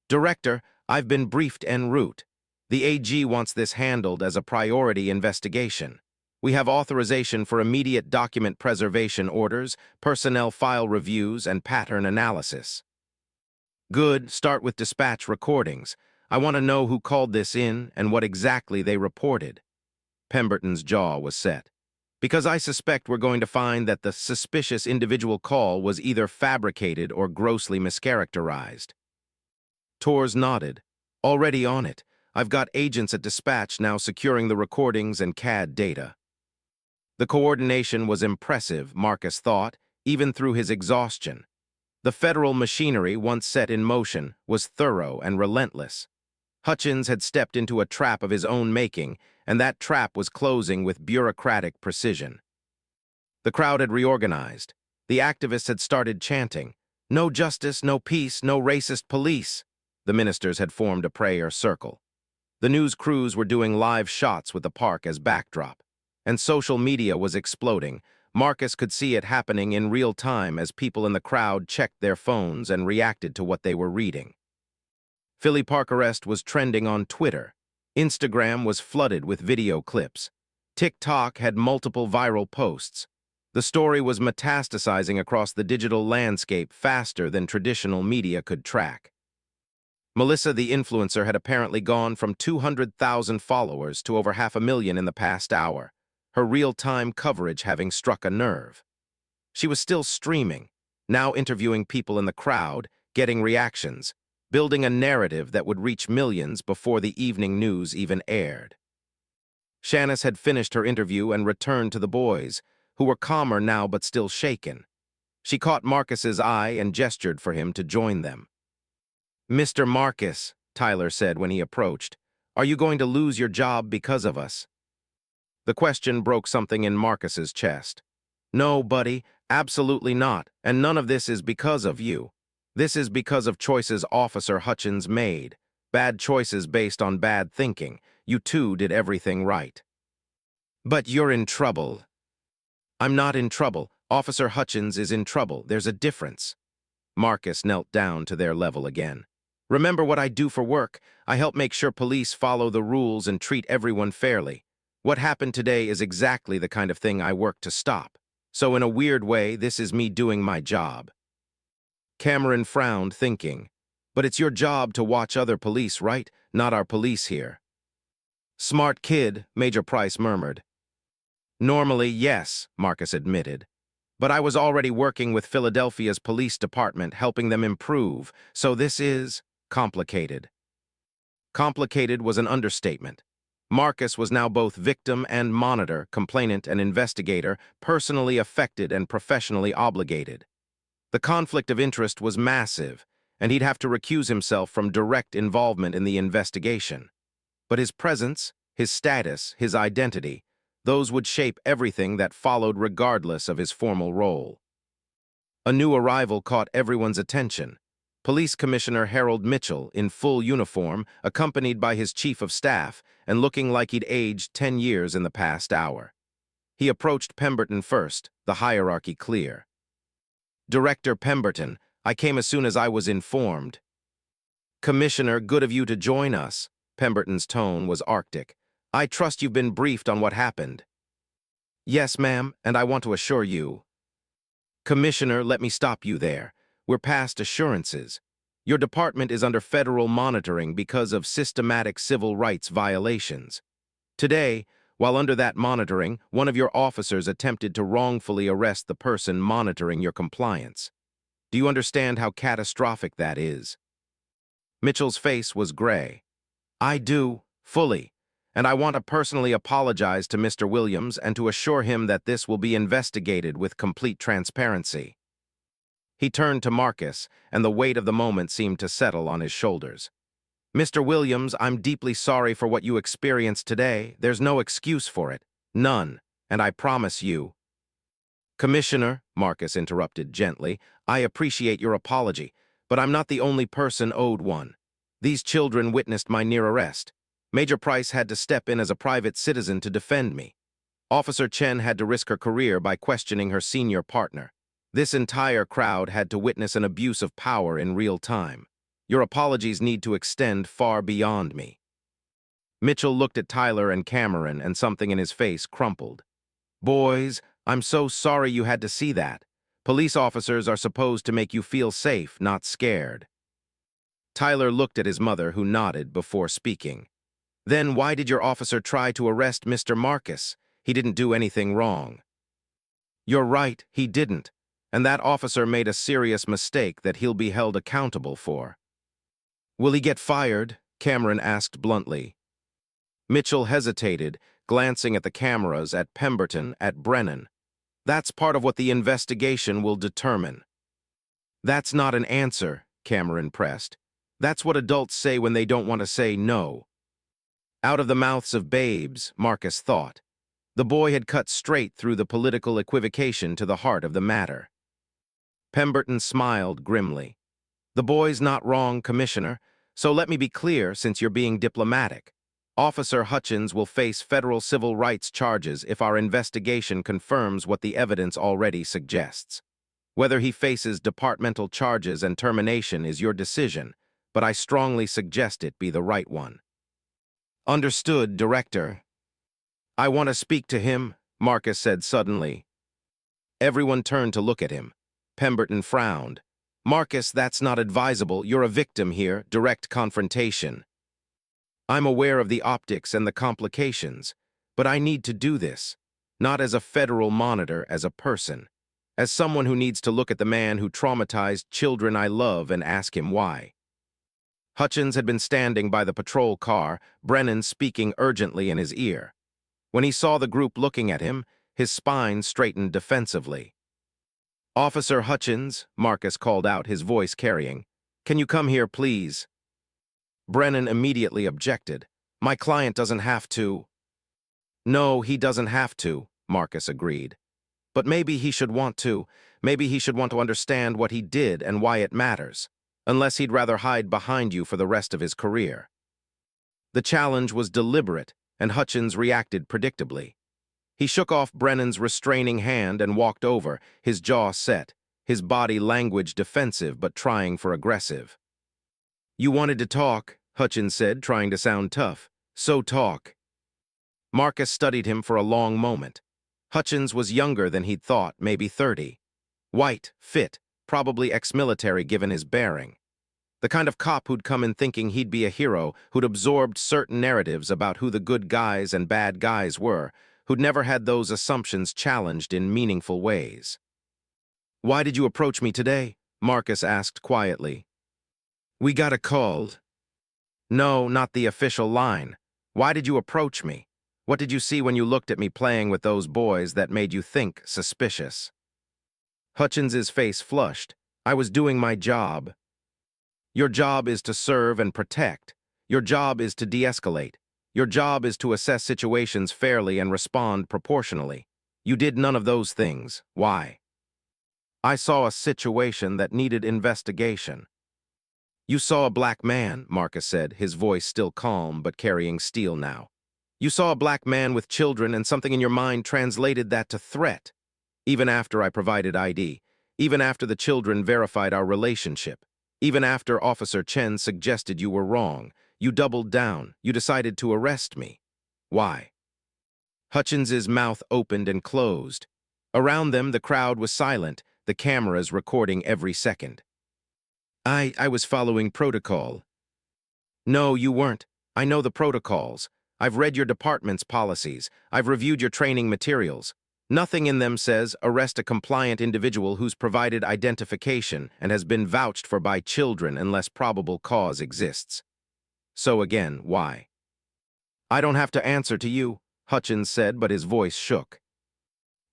S2: Director, I've been briefed en route. The AG wants this handled as a priority investigation. We have authorization for immediate document preservation orders, personnel file reviews, and pattern analysis. Good, start with dispatch recordings. I want to know who called this in and what exactly they reported. Pemberton's jaw was set. Because I suspect we're going to find that the suspicious individual call was either fabricated or grossly mischaracterized. Torres nodded. Already on it. I've got agents at dispatch now securing the recordings and CAD data. The coordination was impressive, Marcus thought, even through his exhaustion. The federal machinery, once set in motion, was thorough and relentless. Hutchins had stepped into a trap of his own making, and that trap was closing with bureaucratic precision. The crowd had reorganized. The activists had started chanting. No justice, no peace, no racist police. The ministers had formed a prayer circle. The news crews were doing live shots with the park as backdrop. And social media was exploding. Marcus could see it happening in real time as people in the crowd checked their phones and reacted to what they were reading. Philly Park arrest was trending on Twitter. Instagram was flooded with video clips. TikTok had multiple viral posts. The story was metastasizing across the digital landscape faster than traditional media could track. Melissa, the influencer, had apparently gone from 200,000 followers to over 500,000 in the past hour, her real-time coverage having struck a nerve. She was still streaming, now interviewing people in the crowd, getting reactions, building a narrative that would reach millions before the evening news even aired. Shanice had finished her interview and returned to the boys, who were calmer now but still shaken. She caught Marcus's eye and gestured for him to join them. "Mr. Marcus," Tyler said when he approached, "are you going to lose your job because of us?" The question broke something in Marcus's chest. "No, buddy, absolutely not, and none of this is because of you. This is because of choices Officer Hutchins made. Bad choices based on bad thinking. You two did everything right." "But you're in trouble." "I'm not in trouble. Officer Hutchins is in trouble. There's a difference." Marcus knelt down to their level again. "Remember what I do for work. I help make sure police follow the rules and treat everyone fairly. What happened today is exactly the kind of thing I work to stop. So in a weird way, this is me doing my job." Cameron frowned, thinking, "But it's your job to watch other police, right? Not our police here." "Smart kid," Major Price murmured. "Normally, yes," Marcus admitted. "But I was already working with Philadelphia's police department, helping them improve, so this is complicated." Complicated was an understatement. Marcus was now both victim and monitor, complainant and investigator, personally affected and professionally obligated. The conflict of interest was massive, and he'd have to recuse himself from direct involvement in the investigation. But his presence, his status, his identity, those would shape everything that followed regardless of his formal role. A new arrival caught everyone's attention. Police Commissioner Harold Mitchell, in full uniform, accompanied by his chief of staff, and looking like he'd aged 10 years in the past hour. He approached Pemberton first, the hierarchy clear. "Director Pemberton, I came as soon as I was informed." "Commissioner, good of you to join us." Pemberton's tone was arctic. "I trust you've been briefed on what happened." "Yes, ma'am, and I want to assure you." "Commissioner, let me stop you there. We're past assurances. Your department is under federal monitoring because of systematic civil rights violations. Today, while under that monitoring, one of your officers attempted to wrongfully arrest the person monitoring your compliance. Do you understand how catastrophic that is?" Mitchell's face was gray. "I do, fully, and I want to personally apologize to Mr. Williams and to assure him that this will be investigated with complete transparency." He turned to Marcus, and the weight of the moment seemed to settle on his shoulders. "Mr. Williams, I'm deeply sorry for what you experienced today. There's no excuse for it. None. And I promise you—" "Commissioner," Marcus interrupted gently, "I appreciate your apology, but I'm not the only person owed one. These children witnessed my near arrest. Major Price had to step in as a private citizen to defend me. Officer Chen had to risk her career by questioning her senior partner. This entire crowd had to witness an abuse of power in real time. Your apologies need to extend far beyond me." Mitchell looked at Tyler and Cameron, and something in his face crumpled. "Boys, I'm so sorry you had to see that. Police officers are supposed to make you feel safe, not scared." Tyler looked at his mother, who nodded before speaking. "Then why did your officer try to arrest Mr. Marcus? He didn't do anything wrong." "You're right, he didn't. And that officer made a serious mistake that he'll be held accountable for." "Will he get fired?" Cameron asked bluntly. Mitchell hesitated, glancing at the cameras, at Pemberton, at Brennan. "That's part of what the investigation will determine." "That's not an answer," Cameron pressed. "That's what adults say when they don't want to say no." Out of the mouths of babes, Marcus thought. The boy had cut straight through the political equivocation to the heart of the matter. Pemberton smiled grimly. The boy's not wrong, Commissioner, so let me be clear since you're being diplomatic. Officer Hutchins will face federal civil rights charges if our investigation confirms what the evidence already suggests. Whether he faces departmental charges and termination is your decision, but I strongly suggest it be the right one. Understood, Director. I want to speak to him, Marcus said suddenly. Everyone turned to look at him. Pemberton frowned. Marcus, that's not advisable. You're a victim here, direct confrontation. I'm aware of the optics and the complications, but I need to do this, not as a federal monitor, as a person, as someone who needs to look at the man who traumatized children I love and ask him why. Hutchins had been standing by the patrol car, Brennan speaking urgently in his ear. When he saw the group looking at him, his spine straightened defensively. Officer Hutchins, Marcus called out, his voice carrying, "Can you come here, please?" Brennan immediately objected. "My client doesn't have to." "No, he doesn't have to," Marcus agreed. "But maybe he should want to. Maybe he should want to understand what he did and why it matters, unless he'd rather hide behind you for the rest of his career." The challenge was deliberate, and Hutchins reacted predictably. He shook off Brennan's restraining hand and walked over, his jaw set, his body language defensive but trying for aggressive. "You wanted to talk," Hutchins said, trying to sound tough. "So talk." Marcus studied him for a long moment. Hutchins was younger than he'd thought, maybe 30. White, fit, probably ex-military given his bearing. The kind of cop who'd come in thinking he'd be a hero, who'd absorbed certain narratives about who the good guys and bad guys were, who'd never had those assumptions challenged in meaningful ways. "Why did you approach me today?" Marcus asked quietly. "We got a call." "No, not the official line. Why did you approach me? What did you see when you looked at me playing with those boys that made you think suspicious?" Hutchins's face flushed. "I was doing my job." "Your job is to serve and protect. Your job is to de-escalate. Your job is to assess situations fairly and respond proportionally. You did none of those things. Why?" "I saw a situation that needed investigation." "You saw a black man," Marcus said, his voice still calm but carrying steel now. "You saw a black man with children and something in your mind translated that to threat. Even after I provided ID, even after the children verified our relationship, even after Officer Chen suggested you were wrong, you doubled down, you decided to arrest me. Why?" Hutchins's mouth opened and closed. Around them, the crowd was silent, the cameras recording every second. I was following protocol." "No, you weren't. I know the protocols. I've read your department's policies. I've reviewed your training materials. Nothing in them says arrest a compliant individual who's provided identification and has been vouched for by children unless probable cause exists. So again, why?" "I don't have to answer to you," Hutchins said, but his voice shook.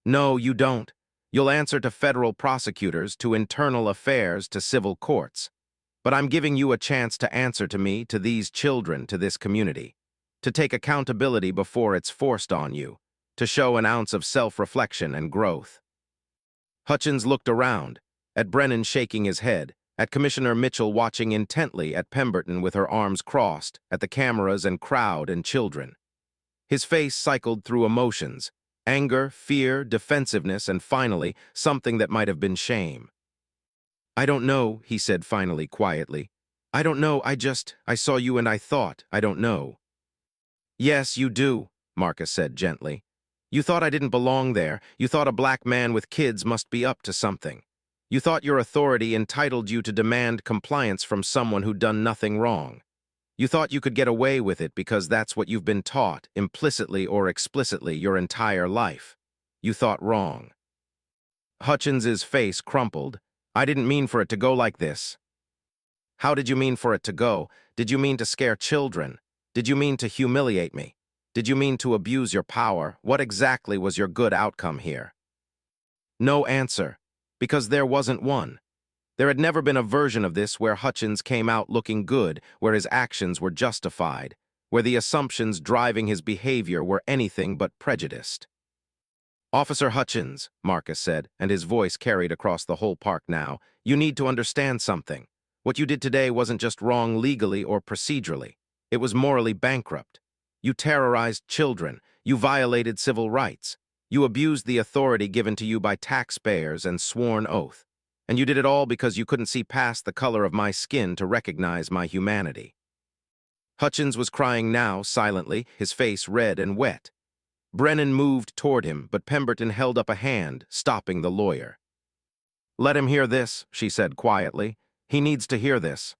S2: "No, you don't. You'll answer to federal prosecutors, to internal affairs, to civil courts. But I'm giving you a chance to answer to me, to these children, to this community, to take accountability before it's forced on you, to show an ounce of self-reflection and growth." Hutchins looked around, at Brennan shaking his head, at Commissioner Mitchell watching intently, at Pemberton with her arms crossed, at the cameras and crowd and children. His face cycled through emotions: anger, fear, defensiveness, and finally, something that might have been shame. "I don't know," he said finally, quietly. "I don't know, I saw you and I thought, I don't know." "Yes, you do," Marcus said gently. "You thought I didn't belong there. You thought a black man with kids must be up to something. You thought your authority entitled you to demand compliance from someone who'd done nothing wrong. You thought you could get away with it because that's what you've been taught, implicitly or explicitly, your entire life. You thought wrong." Hutchins's face crumpled. "I didn't mean for it to go like this." "How did you mean for it to go? Did you mean to scare children? Did you mean to humiliate me? Did you mean to abuse your power? What exactly was your good outcome here?" No answer, because there wasn't one. There had never been a version of this where Hutchins came out looking good, where his actions were justified, where the assumptions driving his behavior were anything but prejudiced. Officer Hutchins, Marcus said, and his voice carried across the whole park now, you need to understand something. What you did today wasn't just wrong legally or procedurally. It was morally bankrupt. You terrorized children. You violated civil rights. You abused the authority given to you by taxpayers and sworn oath. And you did it all because you couldn't see past the color of my skin to recognize my humanity. Hutchins was crying now, silently, his face red and wet. Brennan moved toward him, but Pemberton held up a hand, stopping the lawyer. Let him hear this, she said quietly. He needs to hear this.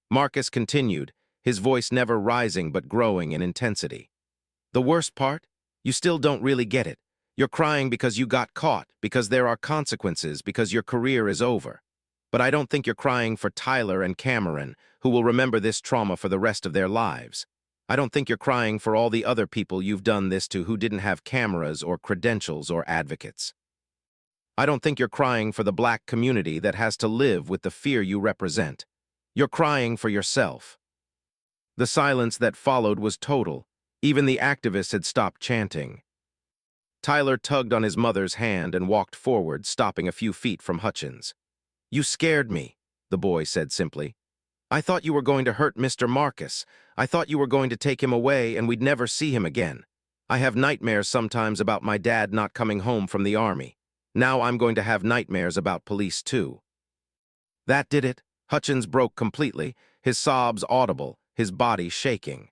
S2: Marcus continued, his voice never rising but growing in intensity. The worst part? You still don't really get it. You're crying because you got caught, because there are consequences, because your career is over. But I don't think you're crying for Tyler and Cameron, who will remember this trauma for the rest of their lives. I don't think you're crying for all the other people you've done this to who didn't have cameras or credentials or advocates. I don't think you're crying for the black community that has to live with the fear you represent. You're crying for yourself. The silence that followed was total. Even the activists had stopped chanting. Tyler tugged on his mother's hand and walked forward, stopping a few feet from Hutchins. You scared me, the boy said simply. I thought you were going to hurt Mr. Marcus. I thought you were going to take him away and we'd never see him again. I have nightmares sometimes about my dad not coming home from the army. Now I'm going to have nightmares about police too. That did it. Hutchins broke completely, his sobs audible, his body shaking.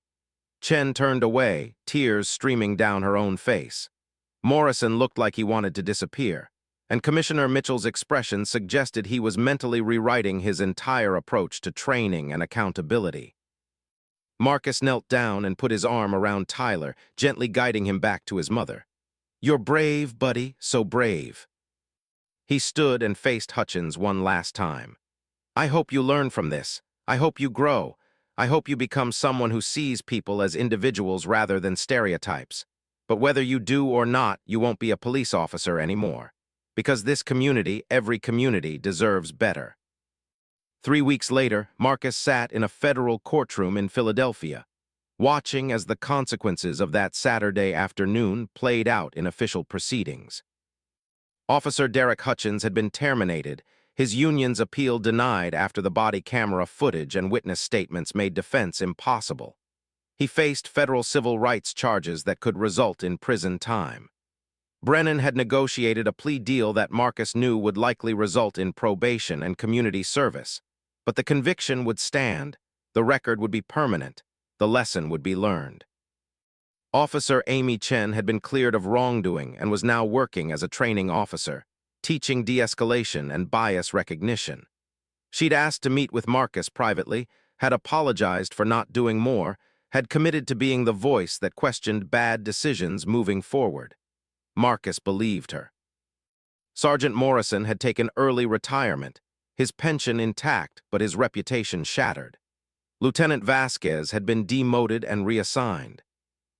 S2: Chen turned away, tears streaming down her own face. Morrison looked like he wanted to disappear, and Commissioner Mitchell's expression suggested he was mentally rewriting his entire approach to training and accountability. Marcus knelt down and put his arm around Tyler, gently guiding him back to his mother. You're brave, buddy, so brave. He stood and faced Hutchins one last time. I hope you learn from this. I hope you grow. I hope you become someone who sees people as individuals rather than stereotypes. But whether you do or not, you won't be a police officer anymore. Because this community, every community, deserves better. 3 weeks later, Marcus sat in a federal courtroom in Philadelphia, watching as the consequences of that Saturday afternoon played out in official proceedings. Officer Derek Hutchins had been terminated, his union's appeal denied after the body camera footage and witness statements made defense impossible. He faced federal civil rights charges that could result in prison time. Brennan had negotiated a plea deal that Marcus knew would likely result in probation and community service. But the conviction would stand, the record would be permanent, the lesson would be learned. Officer Amy Chen had been cleared of wrongdoing and was now working as a training officer, teaching de-escalation and bias recognition. She'd asked to meet with Marcus privately, had apologized for not doing more, had committed to being the voice that questioned bad decisions moving forward. Marcus believed her. Sergeant Morrison had taken early retirement, his pension intact but his reputation shattered. Lieutenant Vasquez had been demoted and reassigned.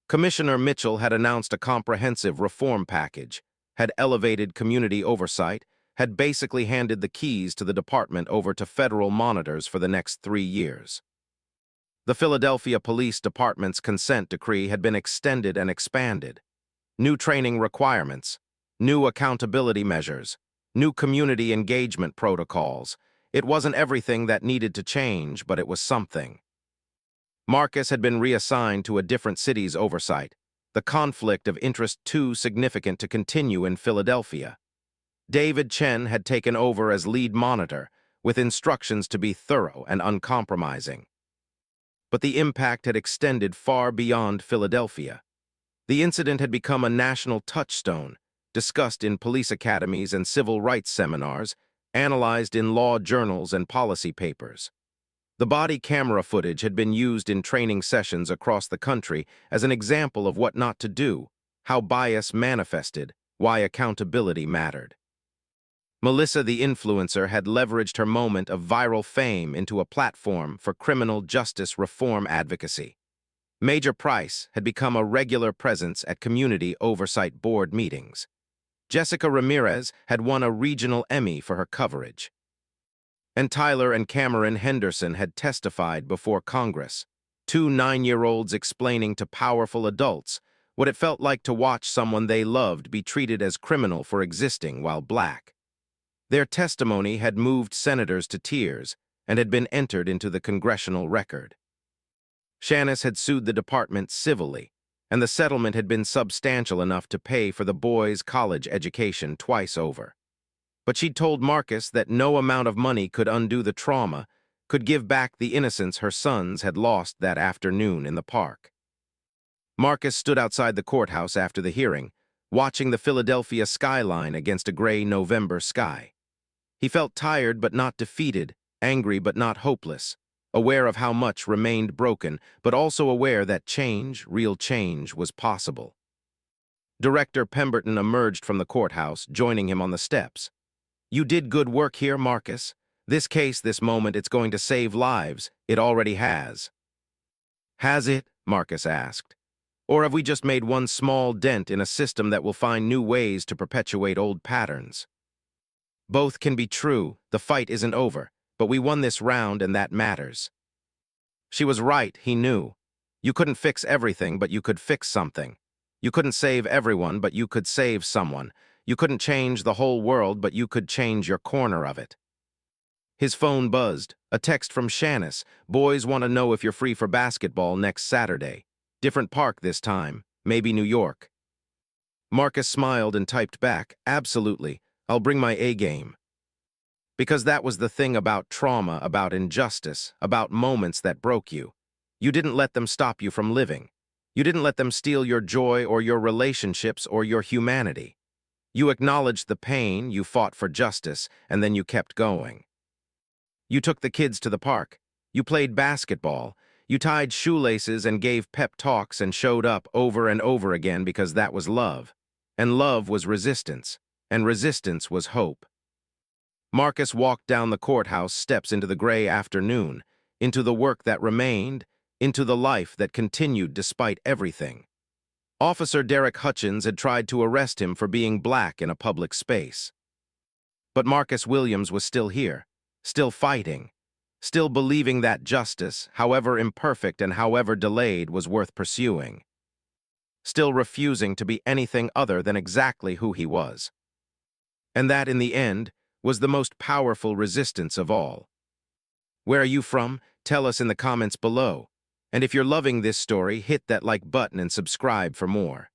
S2: Commissioner Mitchell had announced a comprehensive reform package, had elevated community oversight, had basically handed the keys to the department over to federal monitors for the next 3 years. The Philadelphia Police Department's consent decree had been extended and expanded. New training requirements, new accountability measures, new community engagement protocols. It wasn't everything that needed to change, but it was something. Marcus had been reassigned to a different city's oversight, the conflict of interest too significant to continue in Philadelphia. David Chen had taken over as lead monitor, with instructions to be thorough and uncompromising. But the impact had extended far beyond Philadelphia. The incident had become a national touchstone, discussed in police academies and civil rights seminars, analyzed in law journals and policy papers. The body camera footage had been used in training sessions across the country as an example of what not to do, how bias manifested, why accountability mattered. Melissa the influencer had leveraged her moment of viral fame into a platform for criminal justice reform advocacy. Major Price had become a regular presence at community oversight board meetings. Jessica Ramirez had won a regional Emmy for her coverage. And Tyler and Cameron Henderson had testified before Congress, 2 9-year-olds explaining to powerful adults what it felt like to watch someone they loved be treated as criminal for existing while black. Their testimony had moved senators to tears and had been entered into the congressional record. Shanice had sued the department civilly, and the settlement had been substantial enough to pay for the boy's college education twice over. But she'd told Marcus that no amount of money could undo the trauma, could give back the innocence her sons had lost that afternoon in the park. Marcus stood outside the courthouse after the hearing, watching the Philadelphia skyline against a gray November sky. He felt tired but not defeated, angry but not hopeless, aware of how much remained broken, but also aware that change, real change, was possible. Director Pemberton emerged from the courthouse, joining him on the steps. "You did good work here, Marcus. This case, this moment, it's going to save lives. It already has." "Has it?" Marcus asked. "Or have we just made one small dent in a system that will find new ways to perpetuate old patterns?" "Both can be true. The fight isn't over, but we won this round and that matters." She was right, he knew. You couldn't fix everything, but you could fix something. You couldn't save everyone, but you could save someone. You couldn't change the whole world, but you could change your corner of it. His phone buzzed. A text from Shanice. "Boys want to know if you're free for basketball next Saturday. Different park this time. Maybe New York." Marcus smiled and typed back, "Absolutely. I'll bring my A game." Because that was the thing about trauma, about injustice, about moments that broke you. You didn't let them stop you from living. You didn't let them steal your joy or your relationships or your humanity. You acknowledged the pain, you fought for justice, and then you kept going. You took the kids to the park. You played basketball. You tied shoelaces and gave pep talks and showed up over and over again because that was love. And love was resistance. And resistance was hope. Marcus walked down the courthouse steps into the gray afternoon, into the work that remained, into the life that continued despite everything. Officer Derek Hutchins had tried to arrest him for being black in a public space. But Marcus Williams was still here, still fighting, still believing that justice, however imperfect and however delayed, was worth pursuing. Still refusing to be anything other than exactly who he was. And that, in the end, was the most powerful resistance of all. Where are you from? Tell us in the comments below. And if you're loving this story, hit that like button and subscribe for more.